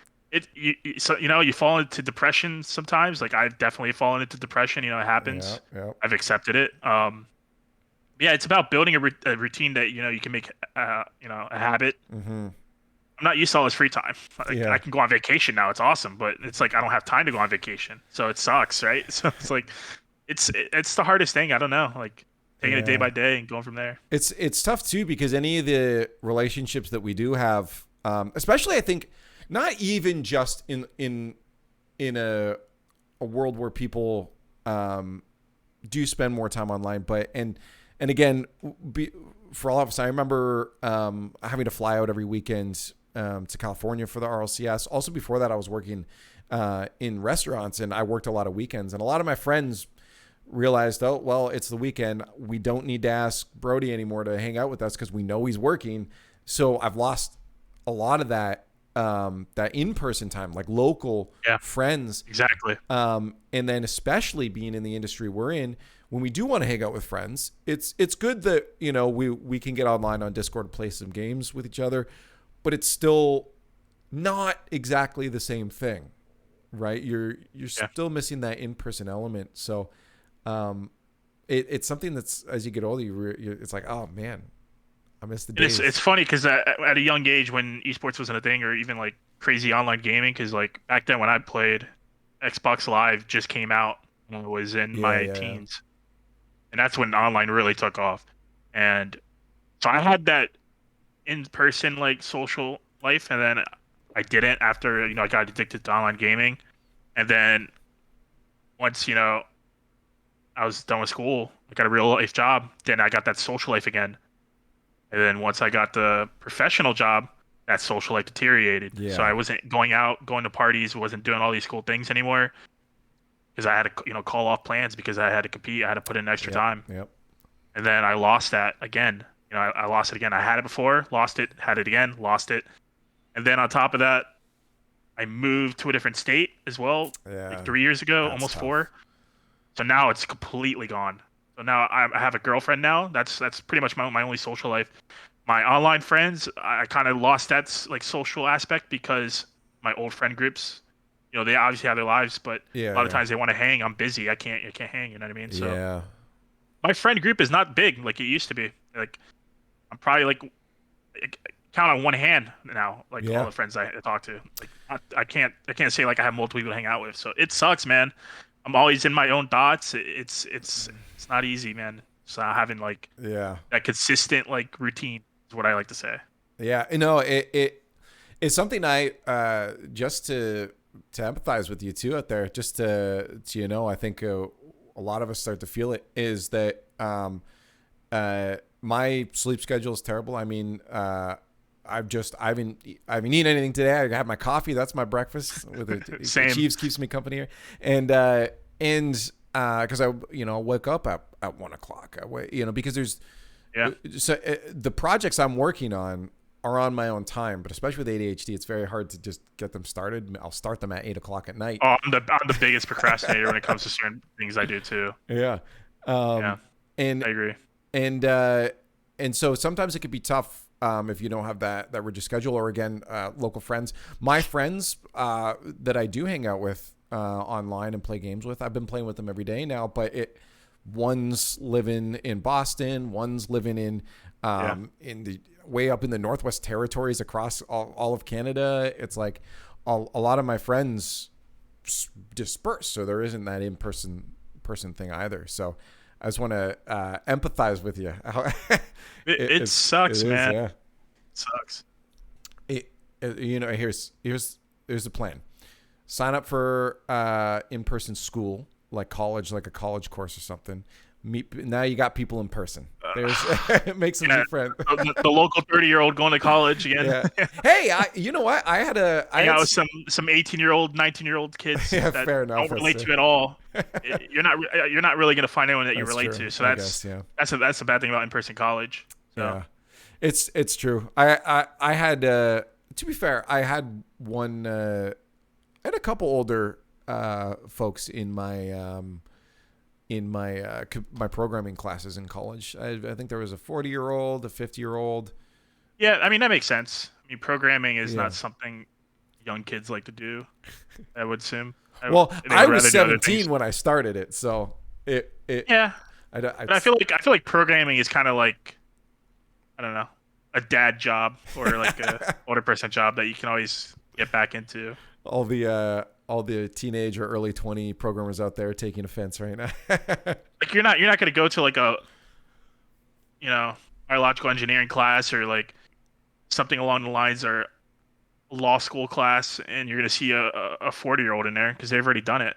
You fall into depression sometimes. Like I've definitely fallen into depression. It happens. Yeah. I've accepted it. It's about building a routine that you can make a habit. Mm-hmm. I'm not used to all this free time. I can go on vacation now. It's awesome, but it's like I don't have time to go on vacation, so it sucks, right? So it's like it's the hardest thing. I don't know, like taking it day by day and going from there. It's tough too, because any of the relationships that we do have, especially I think not even just in a world where people do spend more time online, but and again, for all of us, I remember having to fly out every weekend to California for the RLCS. Also before that, I was working in restaurants, and I worked a lot of weekends, and a lot of my friends realized, oh, well, it's the weekend. We don't need to ask Brody anymore to hang out with us because we know he's working. So I've lost a lot of that in-person time, like local friends. Exactly. And then especially being in the industry we're in, when we do want to hang out with friends, it's good that, you know, we can get online on Discord and play some games with each other, but it's still not exactly the same thing, right? You're still missing that in-person element. So it's something that's, as you get older, it's like, oh man, I miss the days. It's funny because at a young age, when esports wasn't a thing, or even like crazy online gaming, because like back then when I played, Xbox Live just came out when I was in my teens, and that's when online really took off. And so I had that in-person like social life, and then I didn't after, you know, I got addicted to online gaming. And then once, you know, I was done with school, I got a real life job, then I got that social life again. And then once I got the professional job, that social life deteriorated. Yeah. So I wasn't going out, going to parties, wasn't doing all these cool things anymore because I had to, you know, call off plans because I had to compete. I had to put in extra time. Yep. And then I lost that again. You know, I lost it again. I had it before, lost it, had it again, lost it. And then on top of that, I moved to a different state as well, like 3 years ago, almost tough. 4. So now it's completely gone. So now I have a girlfriend now. That's pretty much my only social life. My online friends, I kind of lost that like social aspect because my old friend groups, you know, they obviously have their lives, but a lot of times they want to hang. I'm busy. I can't hang. You know what I mean? So my friend group is not big like it used to be. Like I'm probably like count on one hand now, like all the friends I talk to. Like I can't say like I have multiple people to hang out with. So it sucks, man. I'm always in my own thoughts. It's not easy, man. So having like that consistent like routine is what I like to say. Yeah, you know, it's something I just to empathize with you too out there, just to you know, I think a lot of us start to feel it, is that my sleep schedule is terrible. I mean, I haven't eaten anything today. I had my coffee. That's my breakfast. With the Chiefs keeps me company here, and because I wake up at 1 o'clock. You know, because there's so the projects I'm working on are on my own time, but especially with ADHD, it's very hard to just get them started. I'll start them at 8 o'clock at night. Oh, I'm the biggest procrastinator when it comes to certain things I do too. And I agree. And so sometimes it could be tough if you don't have that rigid schedule, or again, local friends. My friends that I do hang out with online and play games with, I've been playing with them every day now, but one's living in Boston, one's living in the way up in the Northwest Territories across all of Canada. It's like a lot of my friends disperse, so there isn't that in-person thing either. So I just want to empathize with you. It sucks, man. Yeah. It sucks. You know, here's the plan. Sign up for in-person school, like college, like a college course or something. Now you got people in person. Make some new friends. The local 30-year-old going to college again. Yeah. Hey, you know what? I had some 18-year-old, 19-year-old kids that fair enough, don't relate to you at all. You're not really going to find anyone that you relate to. So that's the bad thing about in-person college. So. Yeah, it's true. I had to be fair, I had one. I had a couple older folks in my my programming classes in college. I think there was a 40-year-old, a 50-year-old. Yeah, I mean that makes sense. I mean, programming is not something young kids like to do, I would assume. I was 17 when I started it, so it but I feel like programming is kind of like, I don't know, a dad job or like a older person job that you can always get back into. All the teenage or early 20 programmers out there taking offense right now. Like you're not going to go to like a, you know, biological engineering class or like something along the lines, or law school class, and you're going to see a 40-year-old in there because they've already done it.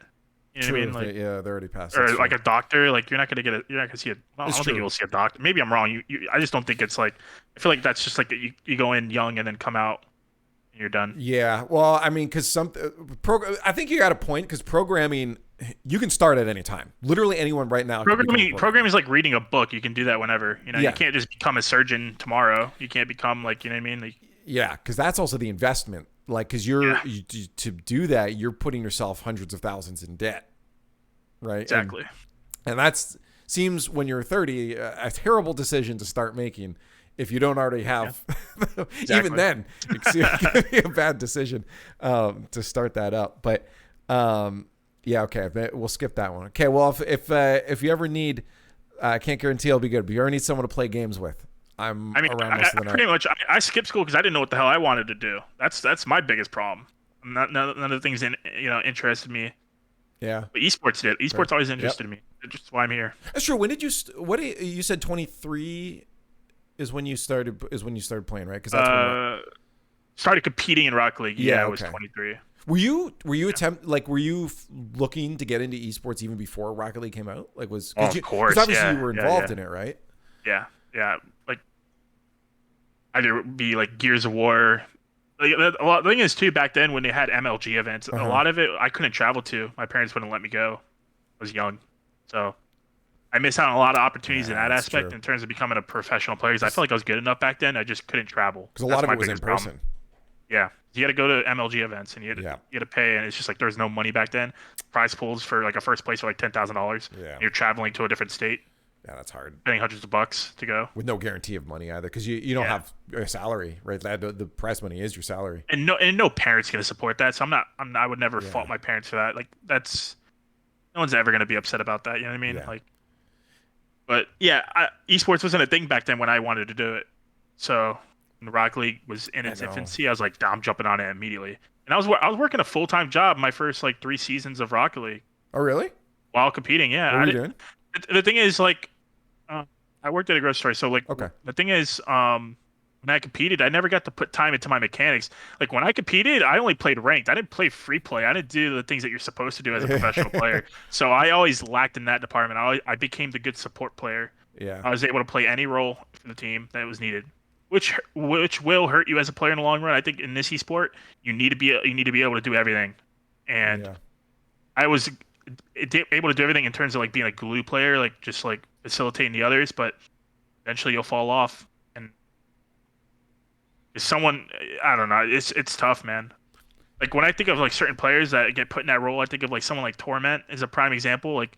You know what I mean? Like, they're already past. Or like a doctor, like you're not going to see a. Well, I don't think you'll see a doctor. Maybe I'm wrong. I just don't think it's like. I feel like that's just like you go in young and then come out. You're done. Yeah, well, I mean, because I think you got a point, because programming You can start at any time. Literally anyone right now. Programming is like reading a book. You can do that whenever. You know, Yeah. you can't just become a surgeon tomorrow. You can't become like, you know what I mean? Like, yeah, because that's also the investment. Like, because to do that, you're putting yourself hundreds of thousands in debt, right? Exactly. And that's seems when you're 30 a terrible decision to start making if you don't already have. Yeah. Exactly. Even then, it could be a bad decision to start that up. But yeah, okay, we'll skip that one. Okay, well, if you ever need, I can't guarantee I'll be good, but you ever need someone to play games with, around most of the night. Pretty much, I skipped school because I didn't know what the hell I wanted to do. That's my biggest problem. None of the things interested me. Yeah, but esports did. Esports always interested me. That's just why I'm here. That's true. When did you? You said 23 is when you started playing, right? Because that's started competing in Rocket League. Yeah, I was 23. Were you were you looking to get into esports even before Rocket League came out? Like of course, because obviously you were involved in it, right? Yeah. Like either be like Gears of War. Like, the thing is too, back then when they had MLG events, a lot of it I couldn't travel to. My parents wouldn't let me go. I was young, so I missed out on a lot of opportunities in that aspect in terms of becoming a professional player. Because I felt like I was good enough back then. I just couldn't travel because a lot of it was in person. Problem. Yeah, you had to go to MLG events and you had to pay, and it's just like there's no money back then. Prize pools for like a first place are like $10,000. Yeah, you're traveling to a different state. Yeah, that's hard. Paying hundreds of bucks to go with no guarantee of money either, because you don't have a salary, right? The prize money is your salary, and no parents gonna support that. So I would never fault my parents for that. Like that's no one's ever gonna be upset about that. You know what I mean? Yeah. Like, but yeah, esports wasn't a thing back then when I wanted to do it. So when Rocket League was in its infancy, I was like, I'm jumping on it immediately. And I was working a full-time job my first like 3 seasons of Rocket League. Oh really? While competing, yeah. What were you doing? The thing is, like, I worked at a grocery store, so like, the thing is, when I competed, I never got to put time into my mechanics. Like when I competed, I only played ranked. I didn't play free play. I didn't do the things that you're supposed to do as a professional player. So I always lacked in that department. I became the good support player. Yeah, I was able to play any role for the team that was needed, which will hurt you as a player in the long run. I think in this esport, you need to be able to do everything, and I was able to do everything in terms of like being a glue player, like just like facilitating the others, but eventually you'll fall off. And someone, I don't know, it's tough, man. Like when I think of like certain players that get put in that role, I think of like someone like Torment is a prime example. Like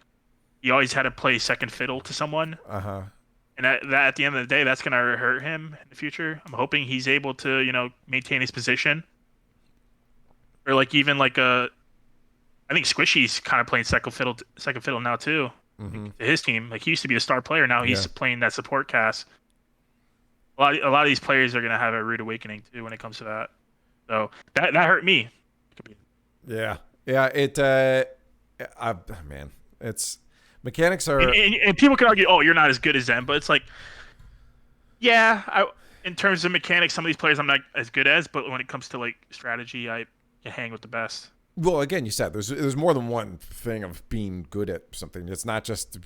he always had to play second fiddle to someone. And that at the end of the day, that's gonna hurt him in the future. I'm hoping he's able to, maintain his position. Or like even like I think Squishy's kind of playing second fiddle now too. To his team, like he used to be a star player, now he's playing that support cast. A lot of these players are gonna have a rude awakening too when it comes to that. So that hurt me. Yeah. Man, it's mechanics are. And people could argue, oh, you're not as good as them, but it's like, in terms of mechanics, some of these players I'm not as good as, but when it comes to like strategy, I can hang with the best. Well, again, you said there's more than one thing of being good at something. It's not just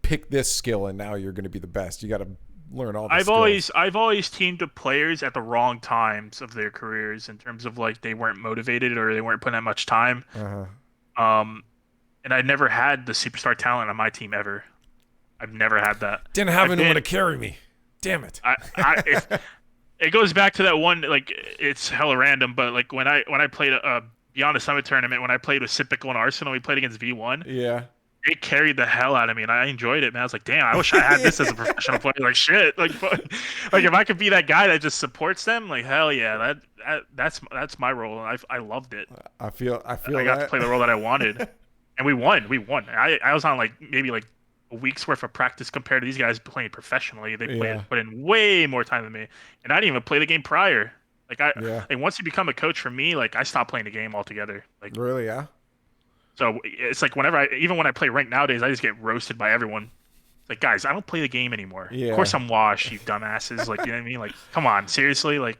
pick this skill and now you're going to be the best. You got to learn all the skills. I've always teamed with players at the wrong times of their careers in terms of like they weren't motivated or they weren't putting that much time. And I never had the superstar talent on my team ever. I've never had that. Didn't have anyone to carry me. Damn it. It goes back to that one, like it's hella random, but like when I played Beyond the Summit tournament, when I played with Sipical and Arsenal, we played against V1. Yeah. They carried the hell out of me, and I enjoyed it, man. I was like, damn, I wish I had this as a professional player. Like, shit. Like if I could be that guy that just supports them, like, hell yeah, that's my role. And I loved it. I feel I got to play the role that I wanted. And we won. I was on like maybe like a week's worth of practice compared to these guys playing professionally. They put in way more time than me, and I didn't even play the game prior. Like once you become a coach for me, like I stopped playing the game altogether. Like really, yeah. So it's like even when I play ranked nowadays, I just get roasted by everyone. It's like, guys, I don't play the game anymore. Yeah. Of course I'm washed, you dumbasses. Like, you know what I mean? Like, come on, seriously? Like,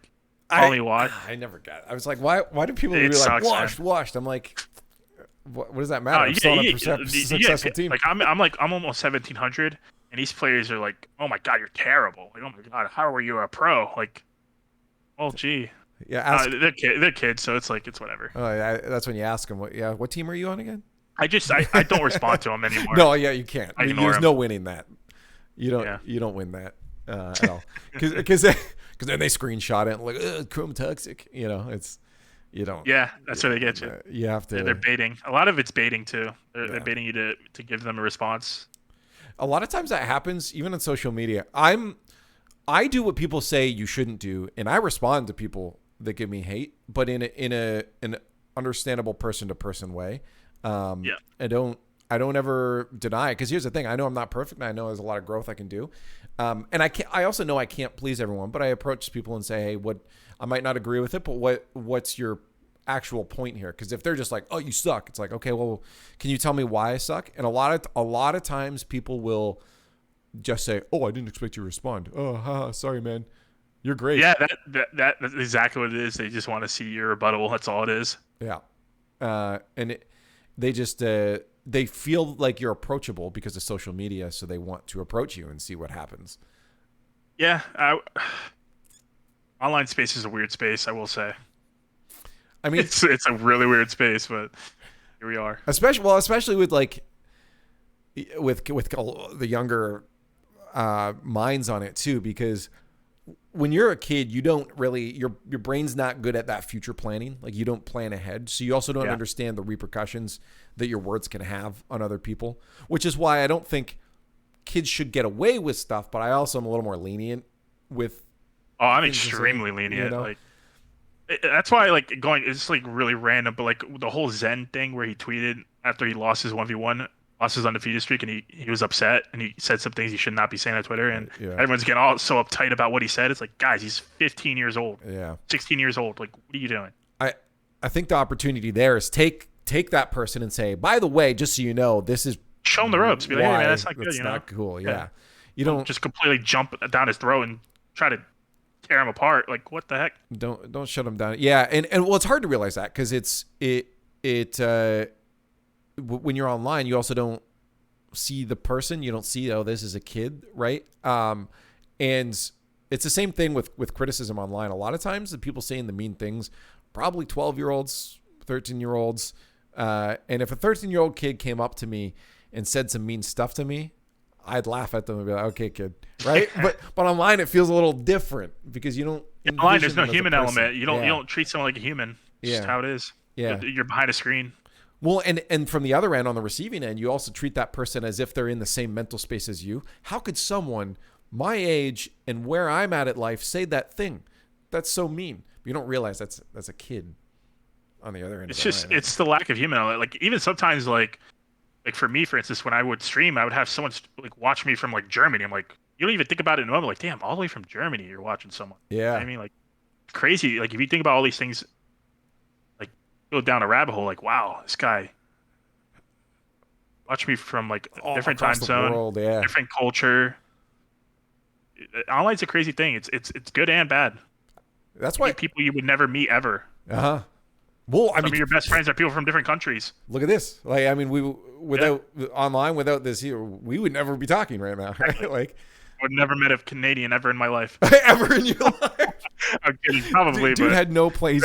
only washed? I never got it. I was like, why do people be like washed? I'm like, what does that matter? I'm still on a successful team. Like I'm almost 1700, and these players are like, oh my god, you're terrible. Like, oh my god, how are you a pro? Like, oh gee. Yeah, they're kids, so it's like it's whatever. Oh yeah, that's when you ask them. What team are you on again? I don't respond to them anymore. No, yeah, you can't. I ignore There's them. no winning that. You don't. Yeah. You don't win that at all. Because then they screenshot it and like Chrome toxic. You know, it's you don't. Yeah, that's where they get you. You have to. They're baiting. A lot of it's baiting too. They're baiting you to give them a response. A lot of times that happens even on social media. I do what people say you shouldn't do, and I respond to people that give me hate, but in an understandable person to person way. I don't ever deny it, because here's the thing: I know I'm not perfect, and I know there's a lot of growth I can do, and I also know I can't please everyone. But I approach people and say, hey, what I might not agree with it, but what's your actual point here? Because if they're just like, oh, you suck, it's like, okay, well, can you tell me why I suck? And a lot of times people will just say, oh, I didn't expect you to respond. Oh, haha, sorry, man. You're great. Yeah, that's exactly what it is. They just want to see your rebuttal. That's all it is. Yeah. They just they feel like you're approachable because of social media, so they want to approach you and see what happens. Yeah, online space is a weird space, I will say. I mean, it's a really weird space, but here we are. Especially with like with the younger minds on it too, because when you're a kid, you don't really your brain's not good at that future planning. Like, you don't plan ahead, so you also don't understand the repercussions that your words can have on other people, which is why I don't think kids should get away with stuff, but I also am a little more lenient with. Oh, I'm extremely lenient. You know? Like, that's why, like, it's like really random, but like the whole Zen thing where he tweeted after he lost his 1v1, lost his undefeated streak, and he was upset and he said some things he should not be saying on Twitter, and everyone's getting all so uptight about what he said. It's like, guys, he's 15 years old. Yeah. 16 years old. Like, what are you doing? I think the opportunity there is take that person and say, by the way, just so you know, this is. Show him the ropes. Be like, hey, man, that's not good. That's you know? not cool. Yeah. You don't just completely jump down his throat and try to tear him apart. Like, what the heck? Don't shut him down. Yeah. And well, it's hard to realize that, because when you're online, you also don't see the person. You don't see, oh, this is a kid, right? And it's the same thing with criticism online. A lot of times the people saying the mean things, probably 12-year-olds, 13-year-olds. And if a 13-year-old kid came up to me and said some mean stuff to me, I'd laugh at them and be like, okay, kid, right? but online it feels a little different, because you don't. Online, there's no human element. You don't treat someone like a human. It's just how it is. Yeah, you're behind a screen. Well, and from the other end, on the receiving end, you also treat that person as if they're in the same mental space as you. How could someone my age and where I'm at life say that thing? That's so mean. You don't realize that's a kid on the other end. It's the lack of human element. Like, even sometimes, like for me, for instance, when I would stream, I would have someone like watch me from like Germany. I'm like, you don't even think about it in a moment. Like, damn, all the way from Germany, you're watching someone. Yeah. You know what I mean, like, crazy. Like, if you think about all these things, like, go down a rabbit hole. Like, wow, this guy watch me from like a different time zone, different culture. Online's a crazy thing. It's good and bad. That's why people you would never meet ever. Well, some of your best friends are people from different countries. Look at this. Like, I mean, online, without this here, we would never be talking right now. Right? Like, I would never met a Canadian ever in my life. Ever in your life? I'm kidding, probably. Dude had no place.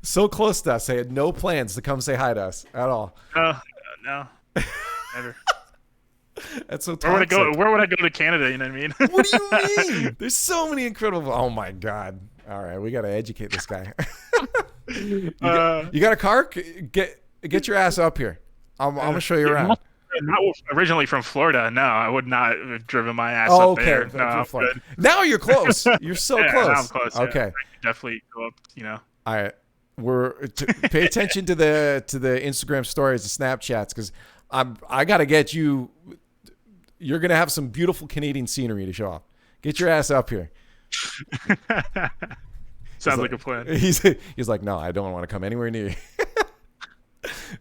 So close to us. They had no plans to come say hi to us at all. No, never. That's so toxic. Where would I go to Canada? You know what I mean? What do you mean? There's so many incredible. Oh my God. All right, we got to educate this guy. You got a car? Get your ass up here. I'm gonna show you around. Not originally from Florida. No, I would not have driven my ass up there. No, now you're close. You're so close. Now I'm close. Okay. Yeah. I can definitely go up. You know. All right. Pay attention to the Instagram stories, the Snapchats, because I gotta get you. You're gonna have some beautiful Canadian scenery to show off. Get your ass up here. Sounds like a plan. He's like, no, I don't want to come anywhere near you.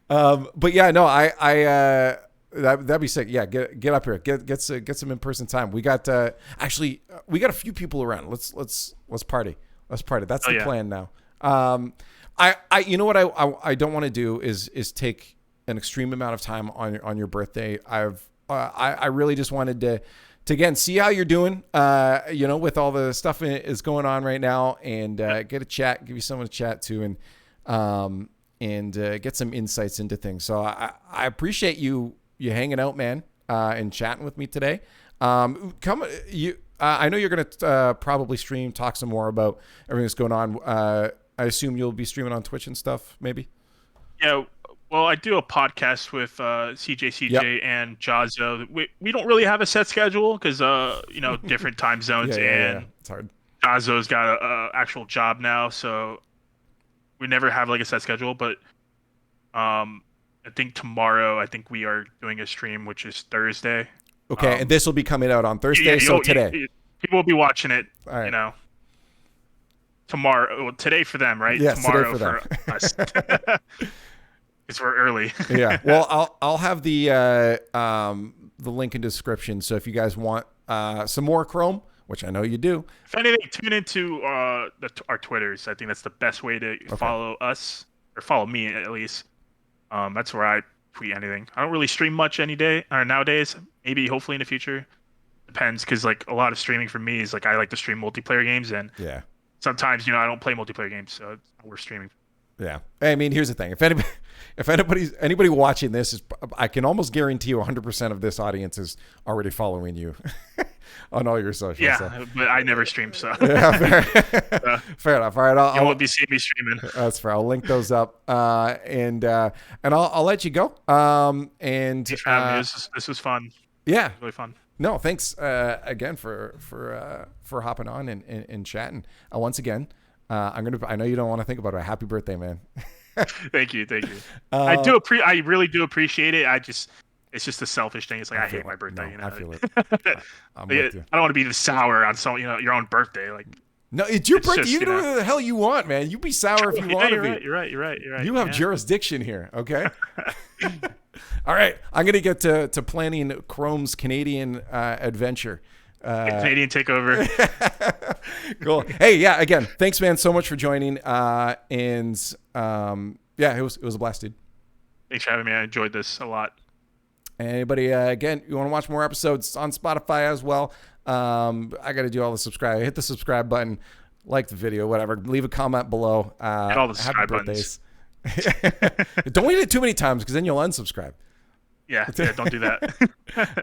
But yeah, no, that'd be sick. Yeah, get up here. Get some in-person time. We got actually we got a few people around. Let's party. Let's party. That's the plan now. I you know what I don't want to do is take an extreme amount of time on your birthday. I really just wanted to again see how you're doing. With all the stuff is going on right now, and get a chat, give you someone to chat to, and and get some insights into things. So I appreciate you hanging out, man, and chatting with me today. I know you're going to probably stream, talk some more about everything that's going on. I assume you'll be streaming on Twitch and stuff, maybe? Yeah, well, I do a podcast with CJ Yep. and Jazo. We don't really have a set schedule because different time zones, Yeah. and It's hard. Jazo's got a actual job now, so we never have like a set schedule. But I think tomorrow, I think we are doing a stream, which is Thursday. Okay, and this will be coming out on Thursday, Yeah, so today. people will be watching it. All right. Tomorrow. Well, today for them, right? Yes, tomorrow today for us. Because we're early. Yeah. Well, I'll have the link in description. So if you guys want some more Chrome, which I know you do, if anything, tune into our Twitters. I think that's the best way to follow us, or follow me at least. That's where I tweet anything. I don't really stream much any day or nowadays. Maybe hopefully in the future. Depends, because like a lot of streaming for me is like I like to stream multiplayer games, and sometimes I don't play multiplayer games, so we're streaming. Yeah. I mean, here's the thing. If anybody watching this I can almost guarantee you 100% of this audience is already following you on all your socials. Yeah, so. But I never stream, so. Yeah, fair enough. All right, you won't be seeing me streaming. That's fair. I'll link those up, and I'll let you go. Thanks for having me. This was fun. Yeah, it was really fun. No, thanks again for hopping on and chatting. Once again, I know you don't want to think about it. Happy birthday, man. Thank you. I really do appreciate it. It's just a selfish thing. It's like I hate my birthday. I feel it. I'm with you. I don't want to be sour on your own birthday. Like, no, it's your birthday. You can do whatever the hell you want, man. You be sour if you want to be. You're right. You have jurisdiction here, okay? All right, I'm gonna get to planning Chrome's Canadian adventure. Canadian takeover. Cool. Hey, yeah. Again, thanks, man, so much for joining. It was a blast, dude. Thanks for having me. I enjoyed this a lot. Anybody, again, you want to watch more episodes on Spotify as well? I got to do all the subscribe. Hit the subscribe button, like the video, whatever. Leave a comment below. And all the subscribe buttons. Don't hit it too many times because then you'll unsubscribe. Yeah, don't do that.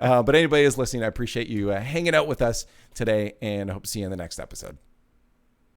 But anybody who's listening, I appreciate you hanging out with us today, and I hope to see you in the next episode.